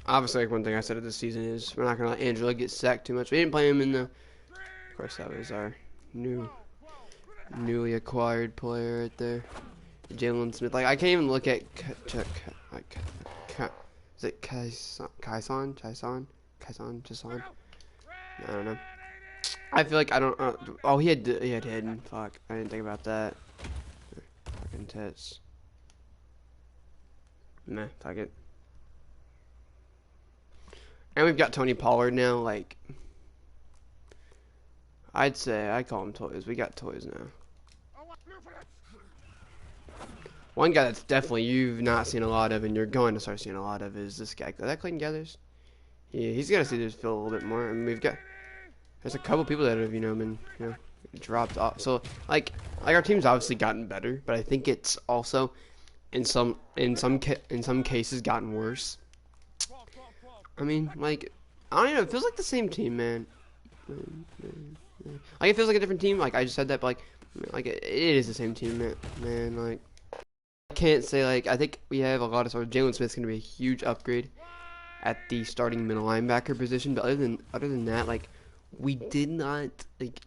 Obviously, like one thing I said of this season is we're not gonna let Angela get sacked too much. We didn't play him in the. Of course, that was our newly acquired player right there, Jalen Smith. Like I can't even look at is it Kaison? I don't know. I feel like I don't. Oh, he had hidden. Fuck, I didn't think about that. Fucking tits. Nah, fuck it. And we've got Tony Pollard now, like, I'd say, I call him toys. We got toys now. One guy that's definitely you've not seen a lot of and you're going to start seeing a lot of is this guy. Is that Clayton Gathers? Yeah, he's got to see this field a little bit more. I mean, there's a couple people that have, been, dropped off. So, like our team's obviously gotten better, but I think it's also, in some cases, gotten worse. I mean, like, I don't know, it feels like the same team, man. Like, it feels like a different team, like, I just said that, but, like it is the same team, man, like, I can't say, like, I think we have a lot of sort of, Jalen Smith's going to be a huge upgrade at the starting middle linebacker position, but other than that, like, we did not, did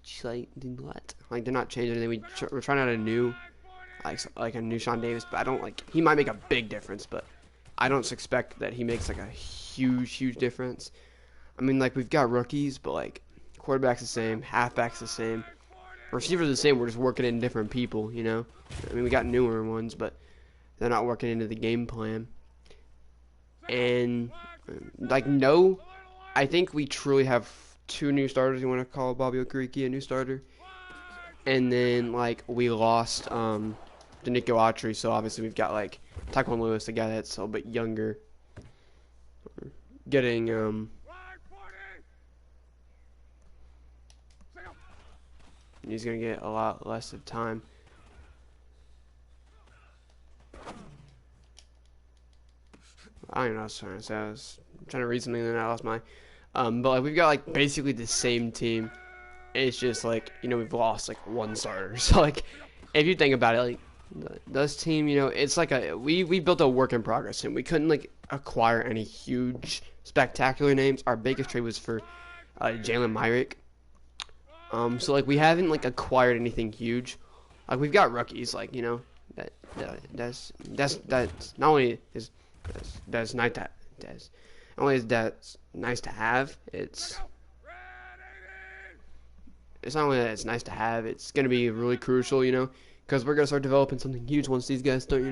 not change anything. We're trying out a new, like a new Sean Davis, but I don't, like, he might make a big difference, but I don't expect that he makes like a huge difference. I mean, like, we've got rookies, but like quarterback's the same, halfback's the same, receivers the same. We're just working in different people, I mean, we got newer ones, but they're not working into the game plan. And like, no, I think we truly have 2 new starters. You want to call Bobby Okereke a new starter? And then like we lost Danico Autry, so obviously we've got like Tyquan Lewis, a guy that's a little bit younger, getting He's gonna get a lot less of time. I don't know what I was trying to say. I was trying to read something and then I lost my. But like we've got like basically the same team. It's just like we've lost like one starter. So like if you think about it, like this team, it's like we built a work in progress and we couldn't like acquire any huge spectacular names. Our biggest trade was for Jalen Myrick. So like we haven't like acquired anything huge. Like we've got rookies, like that's not only is that's nice to that's not only is that nice to have. It's not only that it's nice to have. It's gonna be really crucial, because we're gonna start developing something huge once these guys start,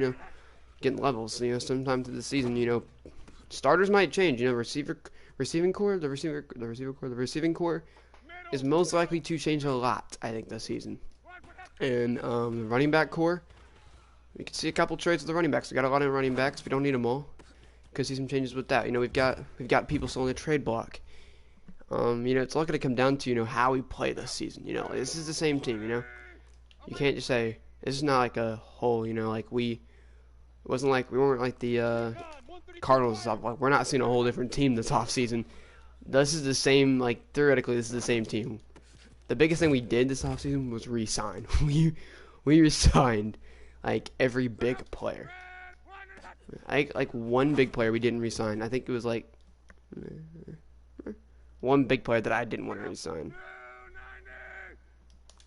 getting levels. Sometime through the season, starters might change. Receiving core, the receiving core is most likely to change a lot, I think, this season. And the running back core, we can see a couple trades with the running backs. We got a lot of running backs. We don't need them all. Could see some changes with that. We've got people still in the trade block. It's all gonna come down to how we play this season. This is the same team. You can't just say this is not like a whole. Like it wasn't like we weren't like the Cardinals. Like we're not seeing a whole different team this offseason. This is the same. Like theoretically, this is the same team. The biggest thing we did this offseason was re-sign. we re-signed like every big player. Like one big player we didn't re-sign. I think it was like one big player that I didn't want to re-sign.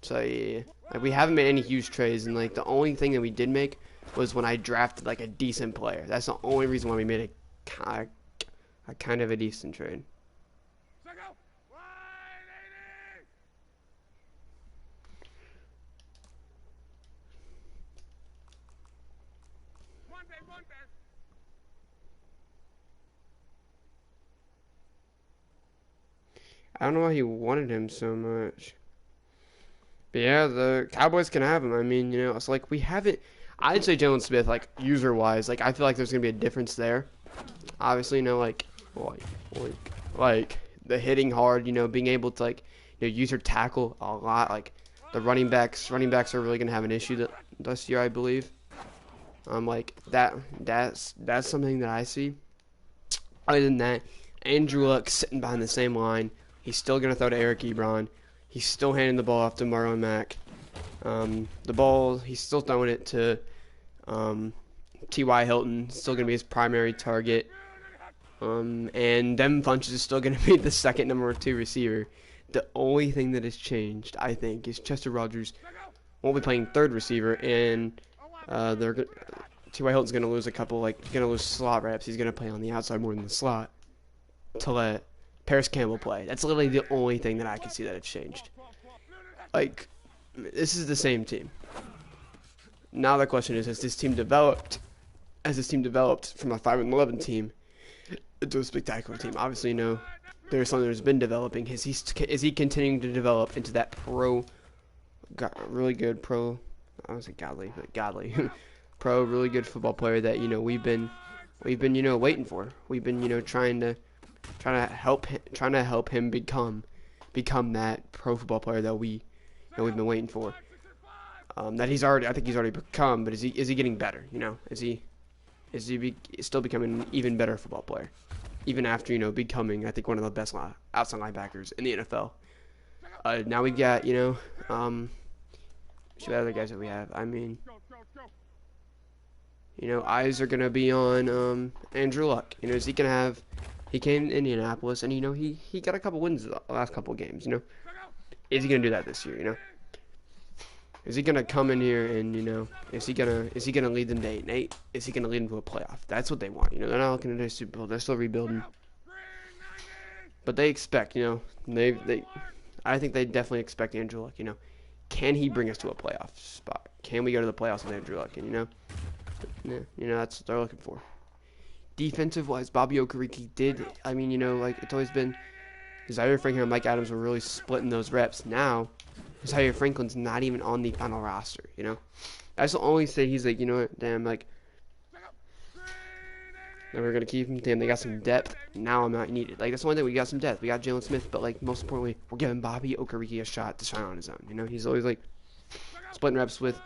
So yeah, like we haven't made any huge trades, and like the only thing that we did make was when I drafted like a decent player. That's the only reason why we made a kind of a decent trade. I don't know why he wanted him so much. But yeah, the Cowboys can have him. I mean, it's like we haven't. I'd say Jalen Smith, like user-wise, like I feel like there's gonna be a difference there. Obviously, like the hitting hard, being able to like use your tackle a lot. Like the running backs are really gonna have an issue this year, I believe. Like that's something that I see. Other than that, Andrew Luck sitting behind the same line. He's still going to throw to Eric Ebron. He's still handing the ball off to Marlon Mack. The ball, he's still throwing it to T.Y. Hilton. Still going to be his primary target. And Devin Funchess is still going to be the second number 2 receiver. The only thing that has changed, I think, is Chester Rogers won't be playing third receiver, and T.Y. Hilton's going to lose going to lose slot reps. He's going to play on the outside more than the slot to let Paris Campbell play. That's literally the only thing that I can see that it's changed. Like, this is the same team. Now the question is, has this team developed from a 5-11 team into a spectacular team? Obviously, there's something that's been developing. Is he continuing to develop into that really good pro? I don't say godly, but godly pro, really good football player that we've been waiting for. We've been trying to help him become that pro football player that we've been waiting for. I think he's already become, but is he getting better? Is he still becoming an even better football player, even after becoming, I think, one of the best outside linebackers in the NFL. Now we got see what other guys that we have. I mean, eyes are gonna be on Andrew Luck. Is he gonna have? He came to Indianapolis, and he got a couple wins the last couple games. Is he gonna do that this year? Is he gonna come in here and is he gonna lead them to 8-8? Is he gonna lead them to a playoff? That's what they want. They're not looking at a Super Bowl. They're still rebuilding, but they expect. I think they definitely expect Andrew Luck. Can he bring us to a playoff spot? Can we go to the playoffs with Andrew Luck? And that's what they're looking for. Defensive-wise, Bobby Okereke did. I mean, it's always been Zaire Franklin and Mike Adams were really splitting those reps. Now, Zaire Franklin's not even on the final roster. That's the only thing he's like, damn, like And we're gonna keep him. Damn, they got some depth. Now I'm not needed. Like that's one thing. We got some depth. We got Jalen Smith, but like most importantly, we're giving Bobby Okereke a shot to shine on his own. You know, he's always like splitting reps with.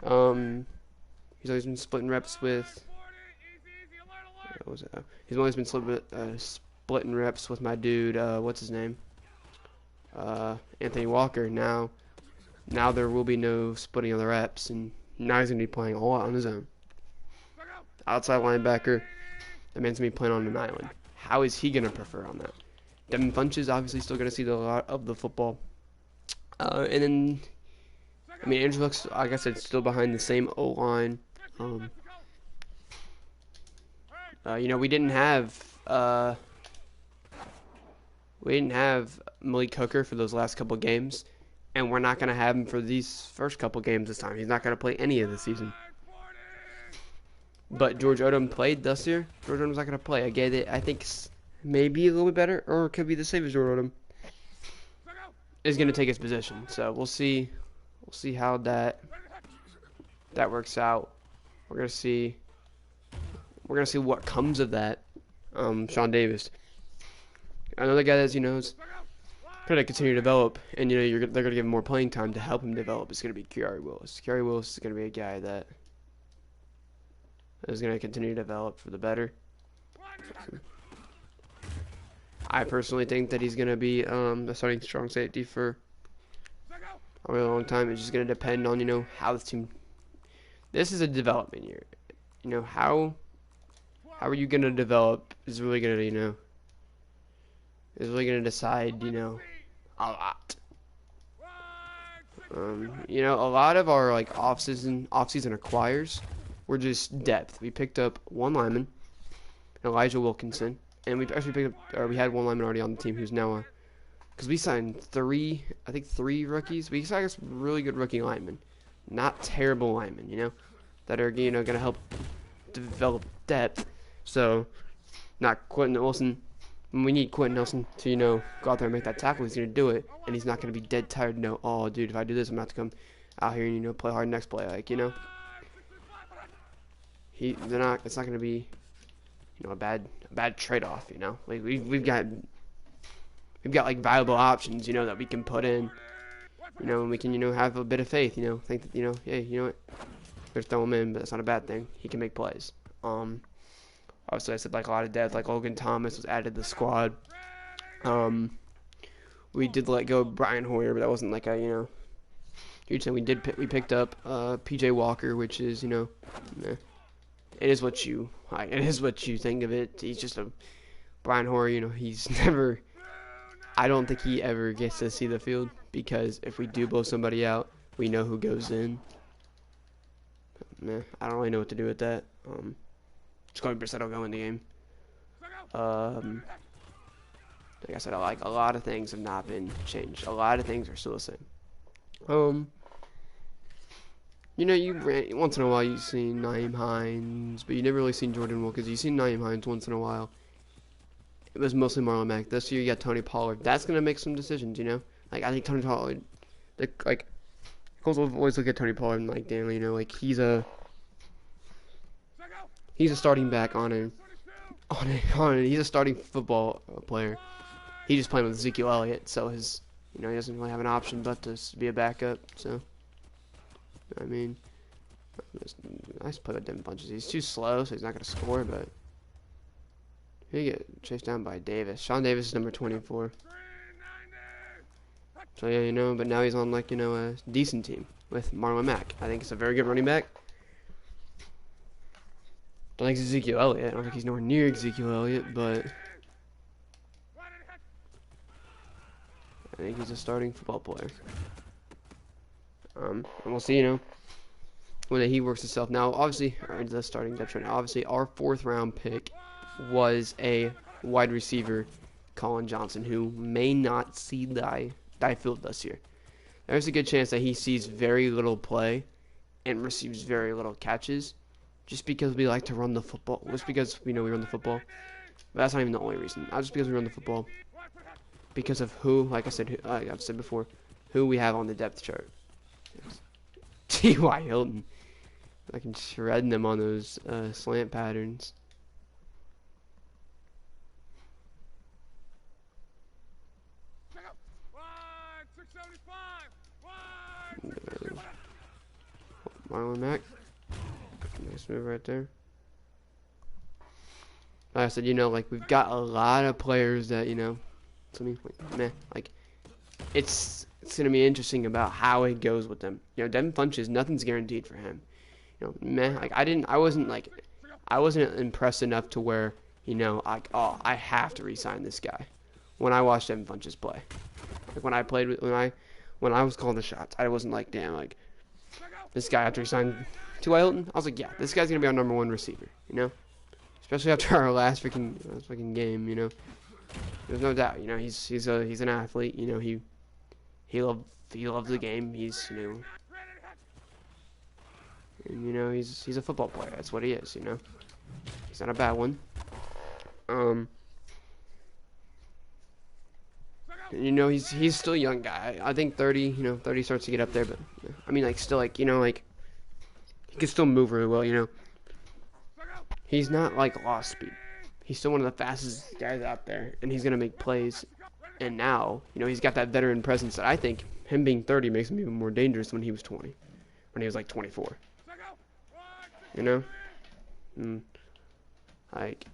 He's always been splitting reps with. What was it? He's always been splitting reps with my dude. What's his name? Anthony Walker. Now there will be no splitting of the reps, and now he's gonna be playing a lot on his own. Outside linebacker. That man's gonna be playing on an island. How is he gonna prefer on that? Devin Funches obviously still gonna see a lot of the football. And then, I mean, Andrew Luck's, like I said, still behind the same O line. You know, we didn't have Malik Hooker for those last couple games, and we're not gonna have him for these first couple games this time. He's not gonna play any of the season. But George Odom played this year. George Odom's not going to play. I get it. I think maybe a little bit better, or it could be the same as George Odom is going to take his position. So we'll see. We'll see how that works out. We're going to see. We're going to see what comes of that. Sean Davis, another guy that is going to continue to develop, and they're going to give him more playing time to help him develop. It's going to be Kiari Willis. Kiari Willis is going to be a guy that is going to continue to develop for the better. I personally think that he's going to be the starting strong safety for a really long time. It's just going to depend on, how this team... This is a development year. How are you going to develop is really going to, is really going to decide, a lot. A lot of our, off-season acquires were just depth. We picked up one lineman, Elijah Wilkinson, and we actually picked up, or we had one lineman already on the team who's now because we signed three rookies. We signed some really good rookie linemen, not terrible linemen, that are, going to help develop depth. So, not Quentin Nelson. We need Quentin Nelson to, go out there and make that tackle. He's going to do it, and he's not going to be dead tired. No, oh, dude, if I do this, I'm going to have to come out here and, play hard next play. It's not going to be, a bad trade-off, Like we've got viable options, that we can put in, and we can, have a bit of faith, think that, hey, what, let's throw him in, but that's not a bad thing. He can make plays. Obviously I said a lot of depth, Logan Thomas was added to the squad. We did let go of Brian Hoyer, but that wasn't a, huge thing. We picked up PJ Walker, which is, It is what you think of it. He's just a Brian Hoyer. He's never. I don't think he ever gets to see the field because if we do blow somebody out, we know who goes in. I don't really know what to do with that. Jacoby Brissett will go in the game. Like I said, a lot of things have not been changed. A lot of things are still the same. Once in a while you've seen Nyheim Hines, but you never really seen Jordan Wilkins. You've seen Nyheim Hines once in a while. It was mostly Marlon Mack. This year you got Tony Pollard. That's going to make some decisions, I think Tony Pollard, Colts will always look at Tony Pollard and damn, he's a starting back he's a starting football player. He's just playing with Ezekiel Elliott, so he doesn't really have an option but to be a backup, so... I mean, nice play with Devin Funches. He's too slow, so he's not going to score, but he get chased down by Davis. Sean Davis is number 24. So, yeah, but now he's on, a decent team with Marlon Mack. I think it's a very good running back. Don't think it's Ezekiel Elliott. I don't think he's nowhere near Ezekiel Elliott, but I think he's a starting football player. And we'll see, when he works himself. Now, obviously, the starting depth chart. Obviously, our 4th round pick was a wide receiver, Colin Johnson, who may not see the field this year. There's a good chance that he sees very little play and receives very little catches, just because we like to run the football. Just because we run the football. But that's not even the only reason. Not just because we run the football. Because of who, like I said, I've said before, who we have on the depth chart. T.Y. Hilton. I can shred them on those slant patterns. Marlon Mack. Nice move right there. Like I said, you know, like we've got a lot of players that, you know, to me, like, meh, like it's gonna be interesting about how it goes with them. You know, Devin Funches, nothing's guaranteed for him. You know, meh, like I wasn't impressed enough to where, you know, like, oh, I have to re-sign this guy. When I watched Devin Funches play, like when I played with when I was calling the shots, I wasn't like, damn, like this guy after he signed T.Y. Hilton, I was like, yeah, this guy's gonna be our #1 receiver, you know, especially after our last freaking game, you know. There's no doubt, you know, he's an athlete, you know, he loves the game, he's, you know, and, you know, he's a football player. That's what he is, you know. He's not a bad one. You know, he's still a young guy. I think 30, you know, 30 starts to get up there, but I mean, like, still, like, you know, like he can still move really well, you know. He's not like lost speed. He's still one of the fastest guys out there, and he's gonna make plays. And now, you know, he's got that veteran presence that I think him being 30 makes him even more dangerous when he was 20, when he was like 24. You know, like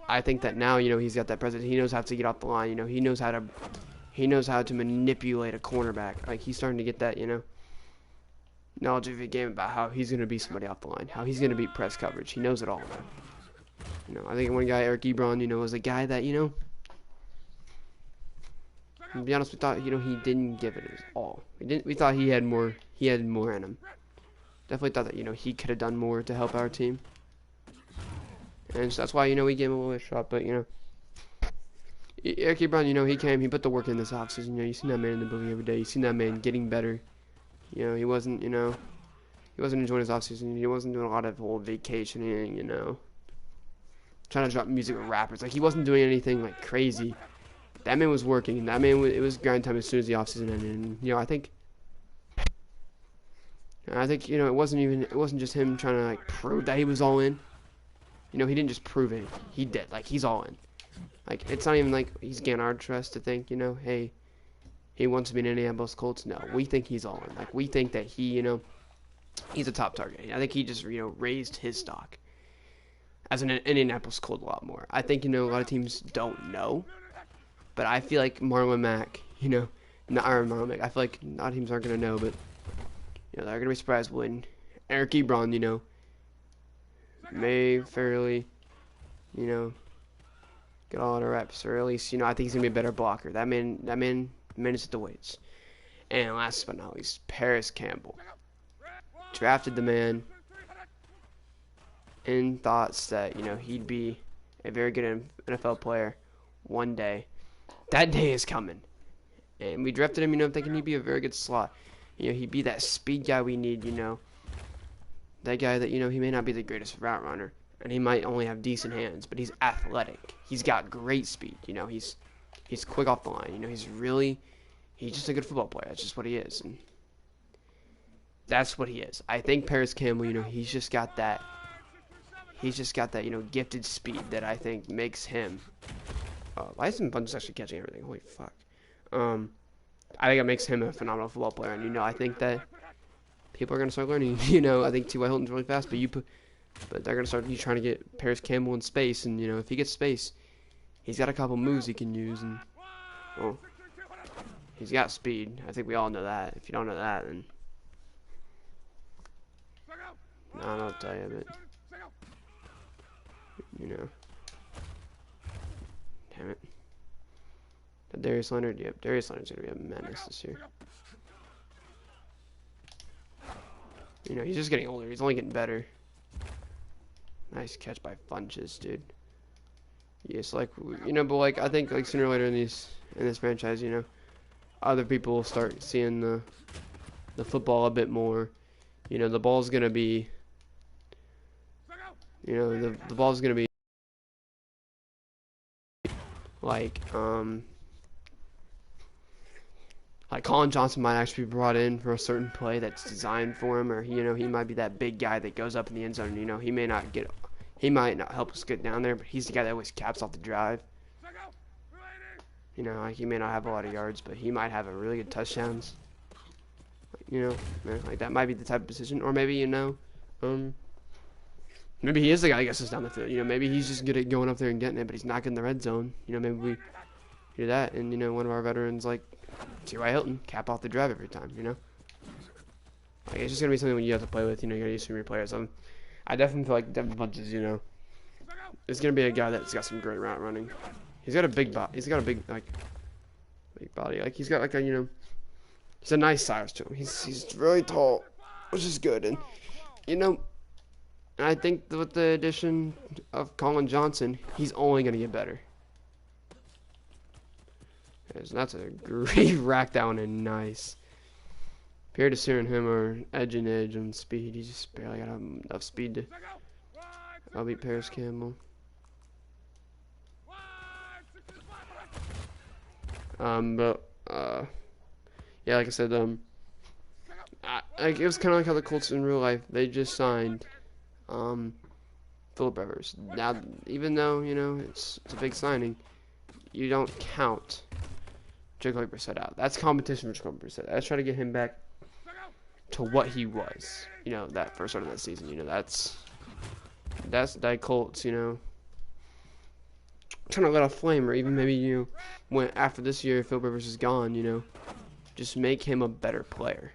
I think that now, you know, he's got that presence. He knows how to get off the line. You know, he knows how to manipulate a cornerback. Like he's starting to get that, you know, knowledge of the game about how he's gonna beat somebody off the line, how he's gonna beat press coverage. He knows it all now. You know, I think one guy, Eric Ebron, you know, was a guy that, you know, to be honest, we thought, you know, he didn't give it his all. We thought he had more in him. Definitely thought that, you know, he could have done more to help our team. And so that's why, you know, we gave him a little shot. But, you know, Eric Ebron, you know, he put the work in this offseason. You know, you seen that man in the building every day. You seen that man getting better. You know, he wasn't enjoying his offseason. He wasn't doing a lot of whole vacationing, you know, trying to drop music with rappers. Like, he wasn't doing anything, like, crazy. That man was working. That man, it was grind time as soon as the offseason ended. And, you know, I think, you know, it wasn't just him trying to, like, prove that he was all in. You know, he didn't just prove it. He did. Like, he's all in. Like, it's not even like he's getting our trust to think, you know, hey, he wants to be an Indianapolis Colts. No, we think he's all in. Like, we think that he, you know, he's a top target. I think he just, you know, raised his stock as an Indianapolis Colt a lot more. I think, you know, a lot of teams don't know. But I feel like Marlon Mack, you know, not Marlon Mack. I feel like a lot of teams aren't going to know, but, you know, they're going to be surprised when Eric Ebron, you know, may fairly, you know, get a lot of reps, or at least, you know, I think he's gonna be a better blocker. That man is at the weights. And last but not least, Paris Campbell drafted the man in thoughts that, you know, he'd be a very good NFL player one day. That day is coming, and we drafted him, you know, thinking he'd be a very good slot. You know, he'd be that speed guy we need, you know. That guy that, you know, he may not be the greatest route runner, and he might only have decent hands, but he's athletic. He's got great speed, you know. He's quick off the line, you know. He's just a good football player. That's just what he is, and that's what he is. I think Paris Campbell, you know, he's just got that, you know, gifted speed that I think makes him. Why isn't Bunch actually catching everything? Holy fuck. I think it makes him a phenomenal football player, and, you know, I think that people are going to start learning. You know, I think T.Y. Hilton's really fast, but they're going to start trying to get Paris Campbell in space. And, you know, if he gets space, he's got a couple moves he can use. And, well, he's got speed. I think we all know that. If you don't know that, then I don't know what to tell you, but, you know. Damn it. Darius Leonard? Yep, Darius Leonard's going to be a menace this year. You know, he's just getting older. He's only getting better. Nice catch by Funches, dude. Yes, like, you know, but, like, I think, like, sooner or later in this franchise, you know, other people will start seeing the football a bit more. You know, the ball's going to be, you know, the ball's going to be, like Colin Johnson might actually be brought in for a certain play that's designed for him, or, you know, he might be that big guy that goes up in the end zone. You know, he might not help us get down there, but he's the guy that always caps off the drive. You know, like, he may not have a lot of yards, but he might have a really good touchdowns. Like, You know, like that might be the type of decision, or maybe maybe he is the guy that gets us down the field. You know, maybe he's just good at going up there and getting it, but he's not getting the red zone. You know, maybe we do that, and one of our veterans like T.Y. Hilton cap off the drive every time. You know, like it's just gonna be something you have to play with. You gotta use some of your players. I definitely feel like Devin Funches, is gonna be a guy that's got some great route running. He's got a big body. He's got a big body. Like he's got like a he's a nice size to him. He's really tall, which is good. And I think with the addition of Colin Johnson, he's only gonna get better. That's a great rack down and nice. Pierre Desir and him are edge and edge on speed. He just barely got enough speed to beat Paris Campbell. Yeah, like I said, it was kind of like how the Colts in real life, they just signed Phillip Rivers. Now, even though it's a big signing, you don't count Jacoby Brissett out. That's competition for Jacoby Brissett. That's trying to get him back to what he was. That first start of that season. That's that Colts. Trying to let off flame, or even maybe when after this year, Phillip Rivers is gone. Just make him a better player.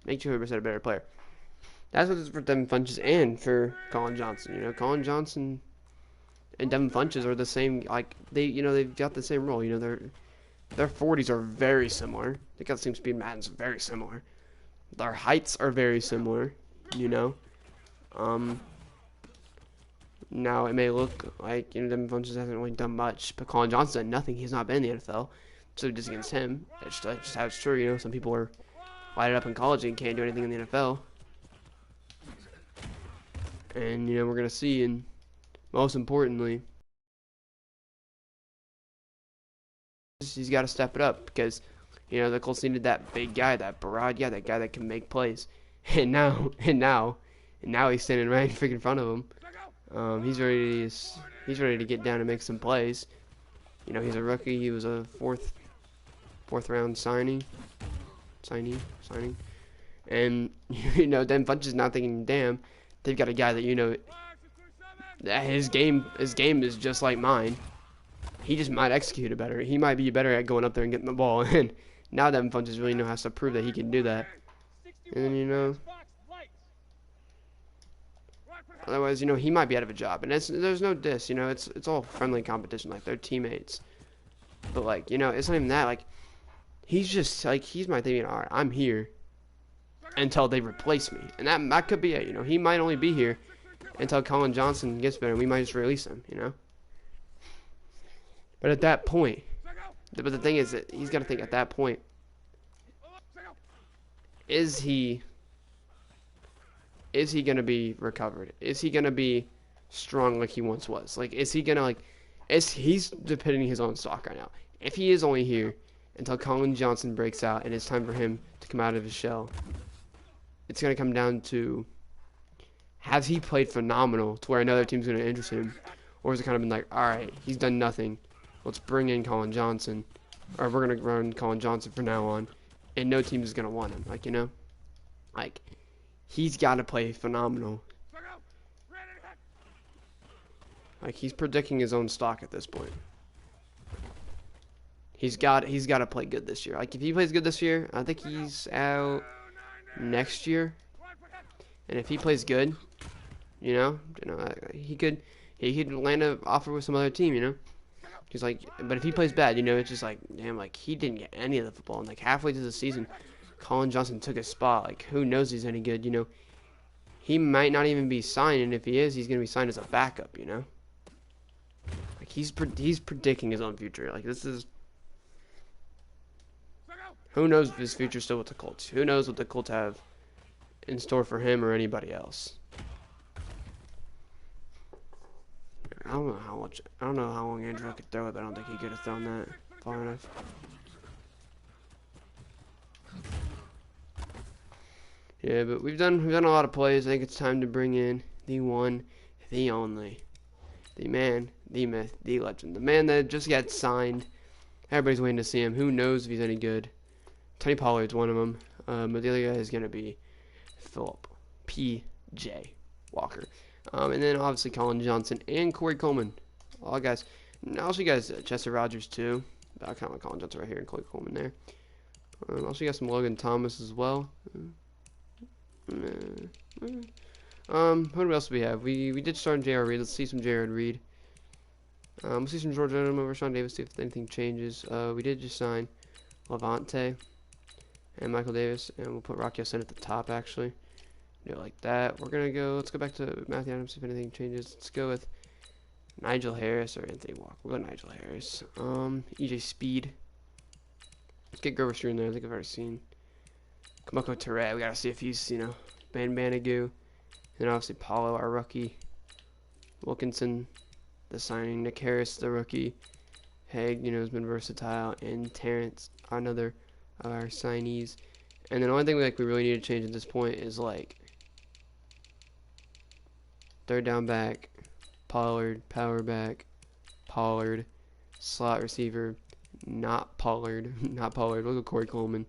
Make Jacoby Brissett a better player. That's what it's for Devin Funches and for Colin Johnson. Colin Johnson and Devin Funches are the same. Like they've got the same role. Their 40s are very similar. They got the same speed. Madden's very similar. Their heights are very similar. Now it may look like Devin Funches hasn't really done much, but Colin Johnson done nothing. He's not been in the NFL, so just against him, it's just how it's true. Some people are lighted up in college and can't do anything in the NFL, and we're gonna see. And most importantly, he's got to step it up because the Colts needed that big guy, that broad guy, that guy that can make plays, and now he's standing right in freaking front of him. He's ready to get down and make some plays. He's a rookie. He was a fourth round signing. And Devin Funches is not thinking, damn, they've got a guy that that his game is just like mine. He just might execute it better. He might be better at going up there and getting the ball. And now Devin Funches really has to prove that he can do that. And otherwise, he might be out of a job. And there's no diss, it's all friendly competition, like they're teammates. But it's not even that. Like he's just he's my thinking, all right, I'm here until they replace me, and that could be it. He might only be here until Colin Johnson gets better, and we might just release him. But at that point, but the thing is that he's got to think at that point, is he going to be recovered? Is he going to be strong like he once was? Is he going to, he's depending his own stock right now. If he is only here until Colin Johnson breaks out and it's time for him to come out of his shell, it's going to come down to, has he played phenomenal to where another team's going to be interested in him? Or has it kind of been like, all right, he's done nothing. Let's bring in Colin Johnson. Or we're going to run Colin Johnson from now on. And no team is going to want him. He's got to play phenomenal. He's predicting his own stock at this point. He's got to play good this year. If he plays good this year, I think he's out next year. And if he plays good, he could land an offer with some other team, He's but if he plays bad, it's just damn, he didn't get any of the football. And halfway through the season, Colin Johnson took his spot. Who knows if he's any good, He might not even be signed, and if he is, he's going to be signed as a backup, He's predicting his own future. This is... Who knows if his future's still with the Colts? Who knows what the Colts have in store for him or anybody else? I don't know how long Andrew could throw it, but I don't think he could have thrown that far enough. Yeah, but we've done a lot of plays. I think it's time to bring in the one, the only, the man, the myth, the legend, the man that just got signed. Everybody's waiting to see him. Who knows if he's any good? Tony Pollard's one of them. But the other guy is gonna be Philip P.J. Walker. And then obviously Colin Johnson and Corey Coleman. All guys. And also, you guys, Chester Rogers too. I kind of like Colin Johnson right here and Corey Coleman there. Also, you got some Logan Thomas as well. Who else do we have? We did start J.R. Reed. Let's see some J.R. Reed. We'll see some George Odom over Sean Davis, see if anything changes. We did just sign Levante and Michael Davis, and we'll put Rocky Sin at the top, actually. Do it like that. Let's go back to Matthew Adams, see if anything changes. Let's go with Nigel Harris or Anthony Walker. We'll go Nigel Harris. EJ Speed. Let's get Grover Street in there. I think I've already seen Kamoko Touré. We gotta see if he's, Ben Banagoo. And then obviously Paulo, our rookie. Wilkinson, the signing. Nick Harris, the rookie. Haig, has been versatile. And Terrence, another of our signees. And then the only thing we really need to change at this point is third down back, Pollard, power back, Pollard, slot receiver, not Pollard, not Pollard. We'll go Corey Coleman.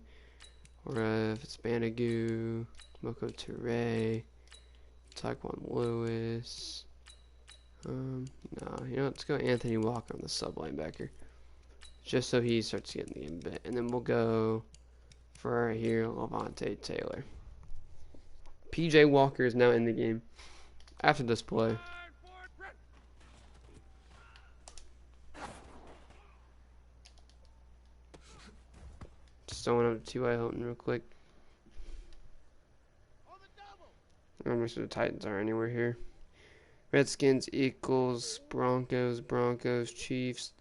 Or if it's Banagoo, Moko Touré, Taekwon Lewis. No, let's go Anthony Walker on the sub linebacker. Just so he starts getting the game bit. And then we'll go for right here, Levante Taylor. PJ Walker is now in the game after this play. Just throwing up T.Y. Hilton real quick. I don't know if the Titans are anywhere here. Redskins, Eagles, Broncos, Chiefs,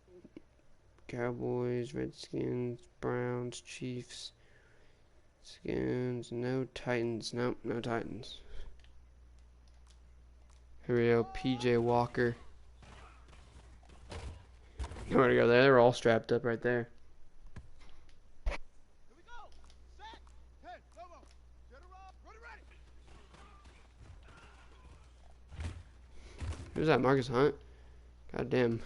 Cowboys, Redskins, Browns, Chiefs, Skins, no Titans. Nope, no Titans. Here we go, PJ Walker. Nowhere to go there. They're all strapped up right there. Who's that, Marcus Hunt? God damn.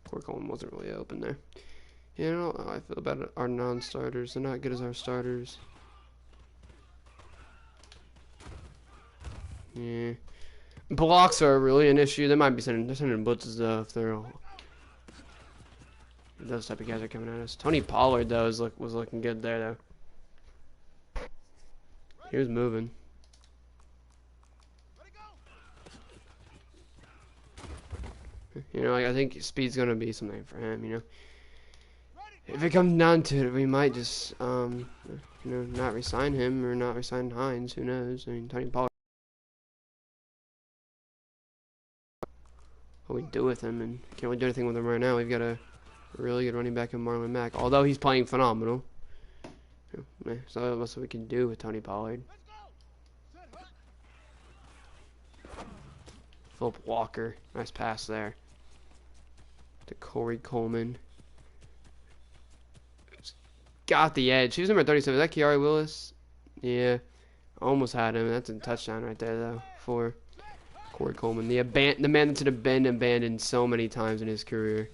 Corey Coleman wasn't really open there. I don't know how I feel about our non-starters. They're not good as our starters. Yeah. Blocks are really an issue. They might be sending blitzes though if they're all, those type of guys are coming at us. Tony Pollard though was looking good there though. He was moving. I think speed's gonna be something for him. If it comes down to it, we might just not resign him or not resign Hines. Who knows? I mean, Tony Pollard. What we do with him, and can't really do anything with him right now. We've got a really good running back in Marlon Mack, although he's playing phenomenal. So that's what we can do with Tony Pollard. Philip Walker, nice pass there to Corey Coleman. Got the edge. Who's number 37? Is that Kiari Willis? Yeah, almost had him. That's a touchdown right there though for Corey Coleman. The man that's been abandoned so many times in his career.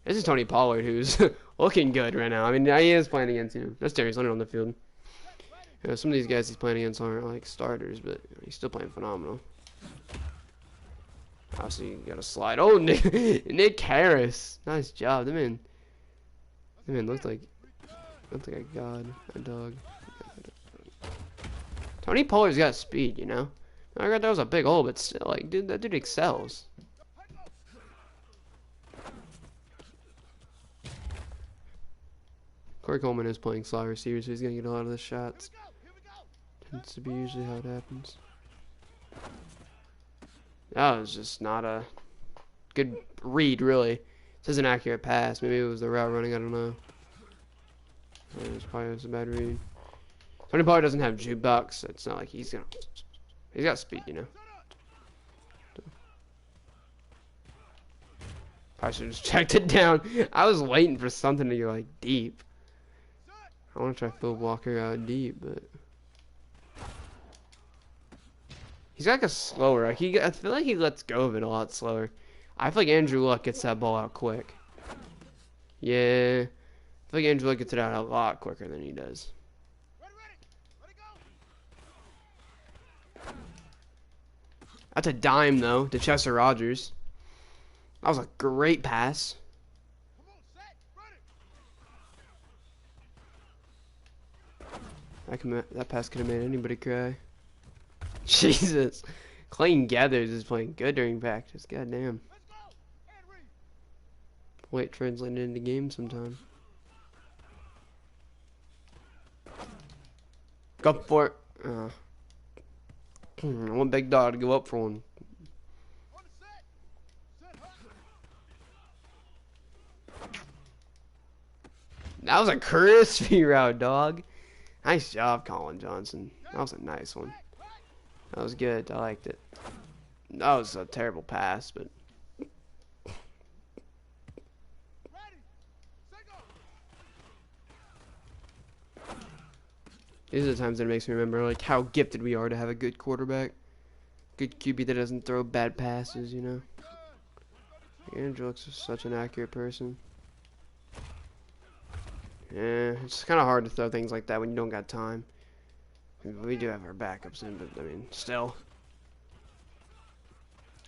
This is Tony Pollard, who's looking good right now. I mean, he is playing against, that's Darius Leonard on the field. Some of these guys he's playing against aren't like starters, but he's still playing phenomenal. Obviously, you got to slide. Oh, Nick Harris. Nice job. That man looked like a god, a dog. Tony Pollard's got speed, I got that was a big hole, but still, dude, that dude excels. Corey Coleman is playing slot receiver, so he's gonna get a lot of the shots. Tends to be usually how it happens. That was just not a good read, really. This is an accurate pass. Maybe it was the route running. I don't know. It was probably a bad read. Tony Pollard doesn't have jukebox. It's not like he's got speed, Probably should have just checked it down. I was waiting for something to go deep. I want to try Phil Walker out deep, but he's got a slower. I feel like he lets go of it a lot slower. I feel like Andrew Luck gets that ball out quick. Yeah. I feel like Andrew Luck gets it out a lot quicker than he does. That's a dime, though, to Chester Rogers. That was a great pass. That pass could have made anybody cry. Jesus. Clayton Gathers is playing good during practice. Goddamn. Wait, translated into game sometime. Go for it. I want Big Dog to go up for one. That was a crispy route, dog. Nice job, Colin Johnson. That was a nice one. That was good. I liked it. That was a terrible pass, but these are the times that it makes me remember like how gifted we are to have a good quarterback. Good QB that doesn't throw bad passes, you know. Andrew looks such an accurate person. Yeah, it's kind of hard to throw things like that when you don't got time. We do have our backups in, but I mean, still.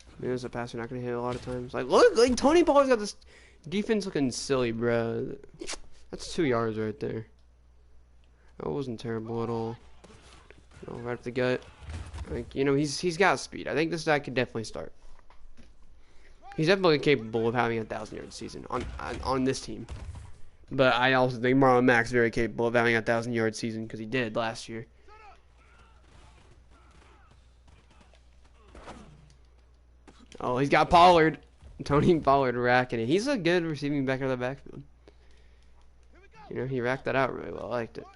I mean, there's a pass you're not gonna hit a lot of times. Like, look, like Tony Pollard's got this defense looking silly, bro. That's 2 yards right there. That wasn't terrible at all. Oh, right up the gut. Like, you know, he's got speed. I think this guy could definitely start. He's definitely capable of having a 1,000-yard season on this team. But I also think Marlon Mack's very capable of having a 1,000-yard season because he did last year. Oh, he's got Pollard. Tony Pollard racking it. He's a good receiving back out of the backfield. You know, he racked that out really well. I liked it.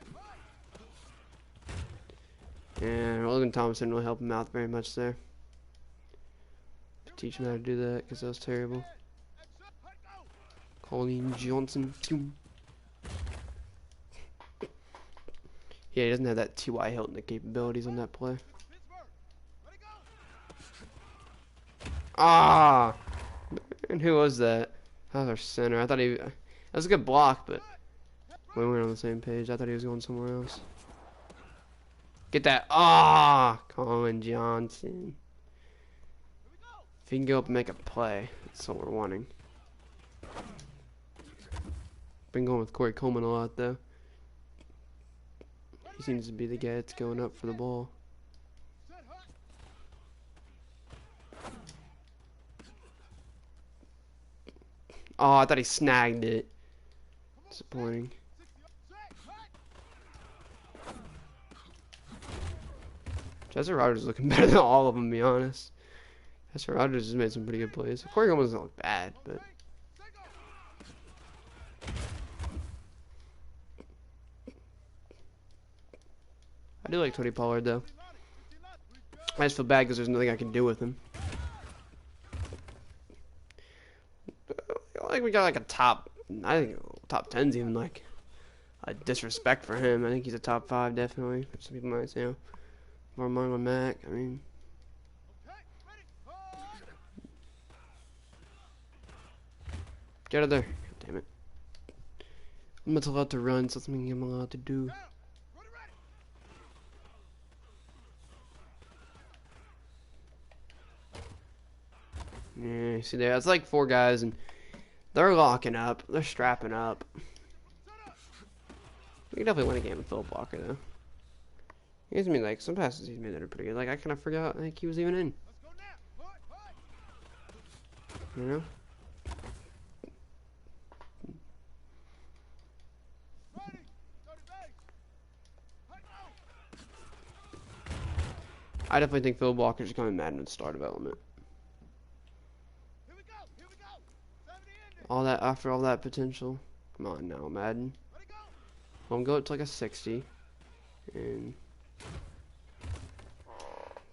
And Logan Thompson will help him out very much there. Teach him how to do that because that was terrible. Colin Johnson. Yeah, he doesn't have that T.Y. Hilton capabilities on that play. Ah! And who was that? That was our center. I thought that was a good block, but we weren't on the same page. I thought he was going somewhere else. Get that. Ah! Colin Johnson. If he can go up and make a play, that's what we're wanting. Been going with Corey Coleman a lot, though. He seems to be the guy that's going up for the ball. Oh, I thought he snagged it. Disappointing. Chester Rogers is looking better than all of them, to be honest. Chester Rogers has made some pretty good plays. Corey Coleman doesn't look bad, but I do like Tony Pollard, though. I just feel bad because there's nothing I can do with him. I think we got like a top, I think top 10's even like a disrespect for him. I think he's a top 5 definitely. Some people might say, you know, more Marlon Mack. I mean, get out of there. God damn it. I'm not allowed to run, so that's something I'm allowed to do. Yeah, see there, that's like 4 guys, and they're locking up. They're strapping up. We can definitely win a game with Phil Walker, though. He's made like some passes he's made that are pretty good. Like I kind of forgot like he was even in. You know. I definitely think Phil Walker should come in Madden and star development. All that after all that potential. Come on now, Madden. I'm going to like a 60. And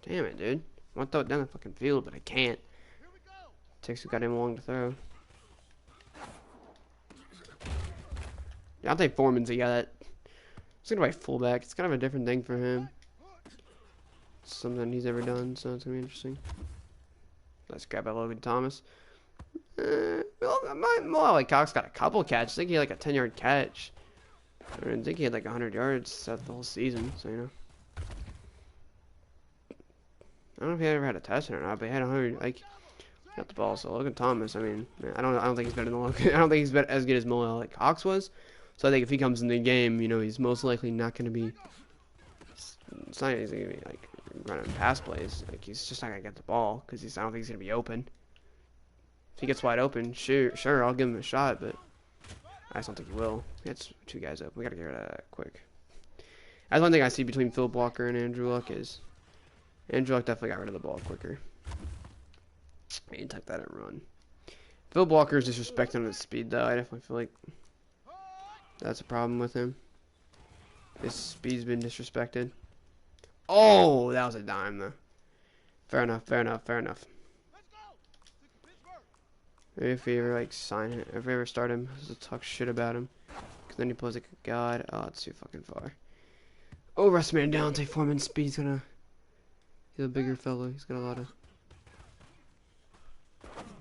damn it, dude. I want to throw it down the fucking field, but I can't. Takes a goddamn long to throw. Deontay Foreman's a guy that he's gonna play fullback. It's kind of a different thing for him. It's something he's ever done, so it's gonna be interesting. Let's grab out Logan Thomas. Well, like Cox got a couple catches. I think he had like a 10-yard catch. I think he had like 100 yards throughout the whole season. So you know, I don't know if he ever had a touchdown or not, but he had 100. Like, got the ball. So Logan Thomas. I mean, I don't think he's better than Logan. I don't think he's as good as like Cox was. So I think if he comes in the game, you know, he's most likely not going to be. It's not he's going to be like running pass plays. Like he's just not going to get the ball because I don't think he's going to be open. If he gets wide open, sure, I'll give him a shot, but I just don't think he will. It's two guys up. We got to get rid of that quick. That's one thing I see between Philip Walker and Andrew Luck is Andrew Luck definitely got rid of the ball quicker. He took that and run. Philip Walker is disrespecting his speed, though. I definitely feel like that's a problem with him. His speed's been disrespected. Oh, that was a dime, though. Fair enough. Maybe if we ever like sign it, if we ever start him, just talk shit about him, cause then he plays like a god. Oh, it's too fucking far. Oh, rest man down. Take Foreman. Speed's gonna. He's a bigger fellow. He's got a lot of.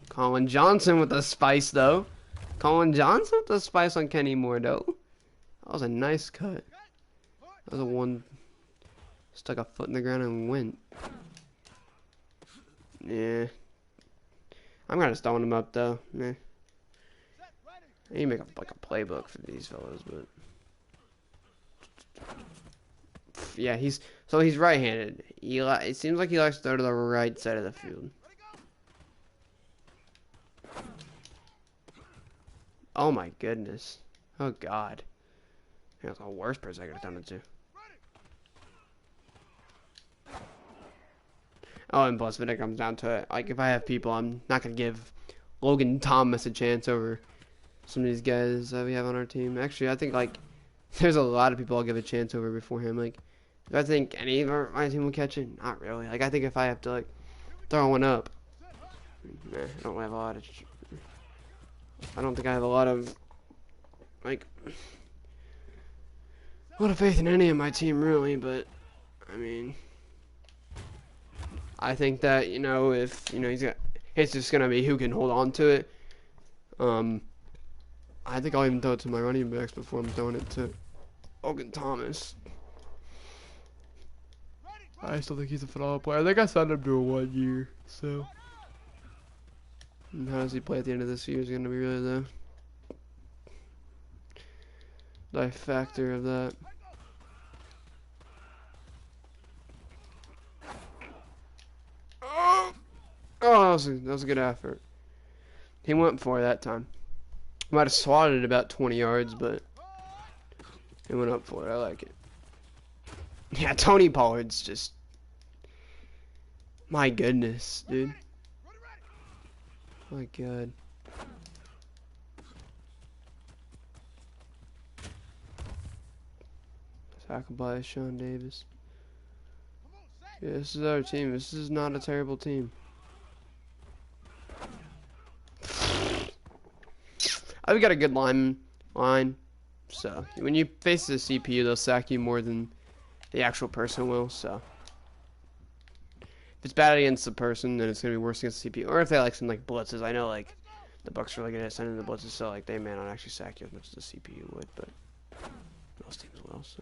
Colin Johnson with the spice though. Colin Johnson with the spice on Kenny Moore though. That was a nice cut. That was a one. Stuck a foot in the ground and went. Yeah. I'm kind of stalling him up though. Meh. I need to make like a playbook for these fellows, but yeah, he's right-handed. It seems like he likes to throw to the right side of the field. Oh my goodness. Oh god. That's the worst person I could have done it to. Oh, and plus, when it comes down to it, like, if I have people, I'm not going to give Logan Thomas a chance over some of these guys that we have on our team. Actually, I think, like, there's a lot of people I'll give a chance over before him. Like, do I think any of my team will catch it? Not really. Like, I think if I have to, like, throw one up, nah, I don't have a lot of... I don't think I have a lot of, like, a lot of faith in any of my team, really, but, I mean... I think that, you know, if, you know, it's just going to be who can hold on to it. I think I'll even throw it to my running backs before I'm throwing it to Logan Thomas. I still think he's a phenomenal player. I think I signed him to a 1 year, so. And how does he play at the end of this year is going to be really the factor of that. Oh, that was a good effort. He went for it that time. Might have swatted it about 20 yards, but he went up for it. I like it. Yeah, Tony Pollard's just... My goodness, dude. My God. Tackled by Sean Davis. Yeah, this is our team. This is not a terrible team. I've got a good line, so when you face the CPU, they'll sack you more than the actual person will. So if it's bad against the person, then it's gonna be worse against the CPU. Or if they like some like blitzes, I know like the Bucks are really good at sending the blitzes, so like they may not actually sack you as much as the CPU would, but most teams will. So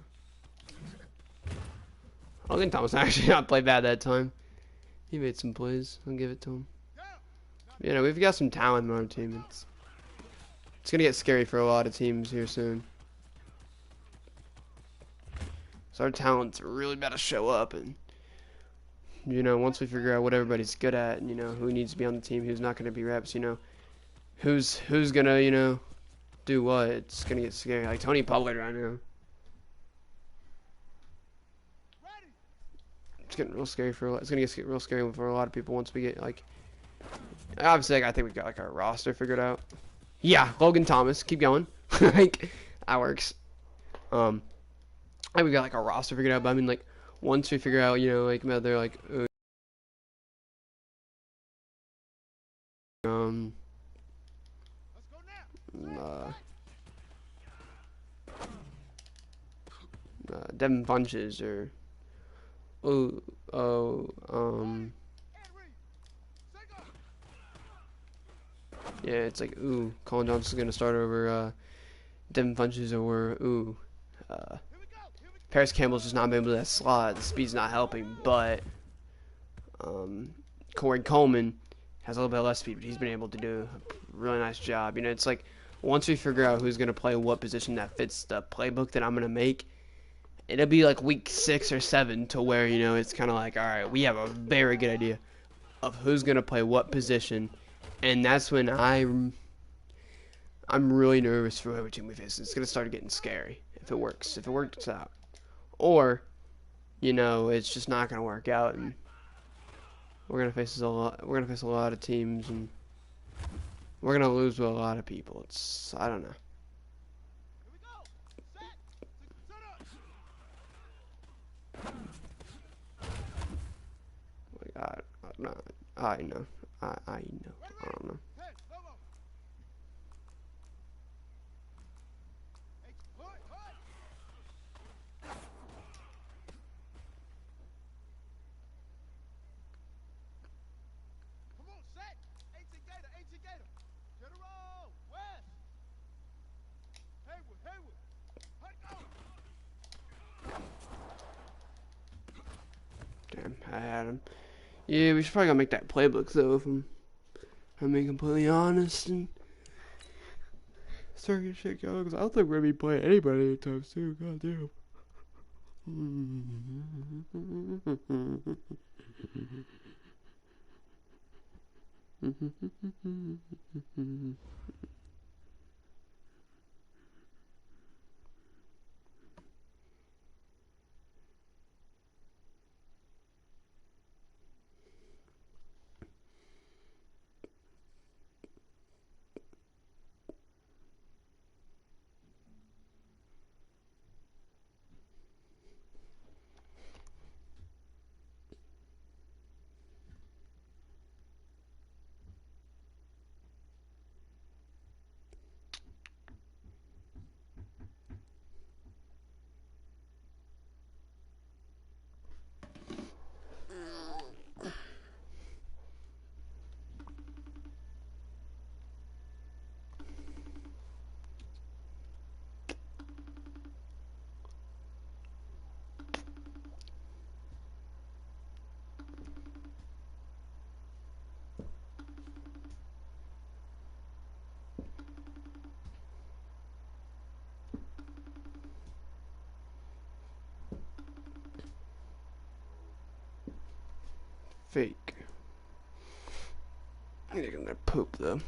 Logan Thomas actually not played bad that time. He made some plays. I'll give it to him. You know, we've got some talent on our team. It's gonna get scary for a lot of teams here soon. So our talent's really about to show up, and you know, once we figure out what everybody's good at, and you know who needs to be on the team, who's not gonna be reps, you know, who's gonna, you know, do what, it's gonna get scary. Like Tony Pollard right now. It's getting real scary for a lot. It's gonna get real scary for a lot of people once we get like. Obviously, I think we got like our roster figured out. Yeah, Logan Thomas, keep going. Like that works. I think we got like our roster figured out, but I mean like once we figure out, you know, like they're like Devin Funches or Yeah, it's like, ooh, Colin Johnson's gonna start over Devin Funches, or ooh, uh, Paris Campbell's just not been able to that slot. The speed's not helping, but um, Corey Coleman has a little bit less speed, but he's been able to do a really nice job. You know, it's like once we figure out who's gonna play what position that fits the playbook that I'm gonna make, it'll be like week 6 or 7 to where, you know, it's kind of like, all right, we have a very good idea of who's gonna play what position, and that's when I'm really nervous for whoever team we face. It's gonna start getting scary if it works. If it works out, or you know, it's just not gonna work out, and we're gonna face a lot. We're gonna face a lot of teams, and we're gonna lose to a lot of people. It's I don't know. Like I know. I know. I don't know. Damn, I had him. Yeah, we should probably gotta make that playbook though. If I'm being completely honest, and start getting shit going, because I don't think we're gonna be playing anybody anytime soon. God damn. Fake. I think I'm gonna poop though.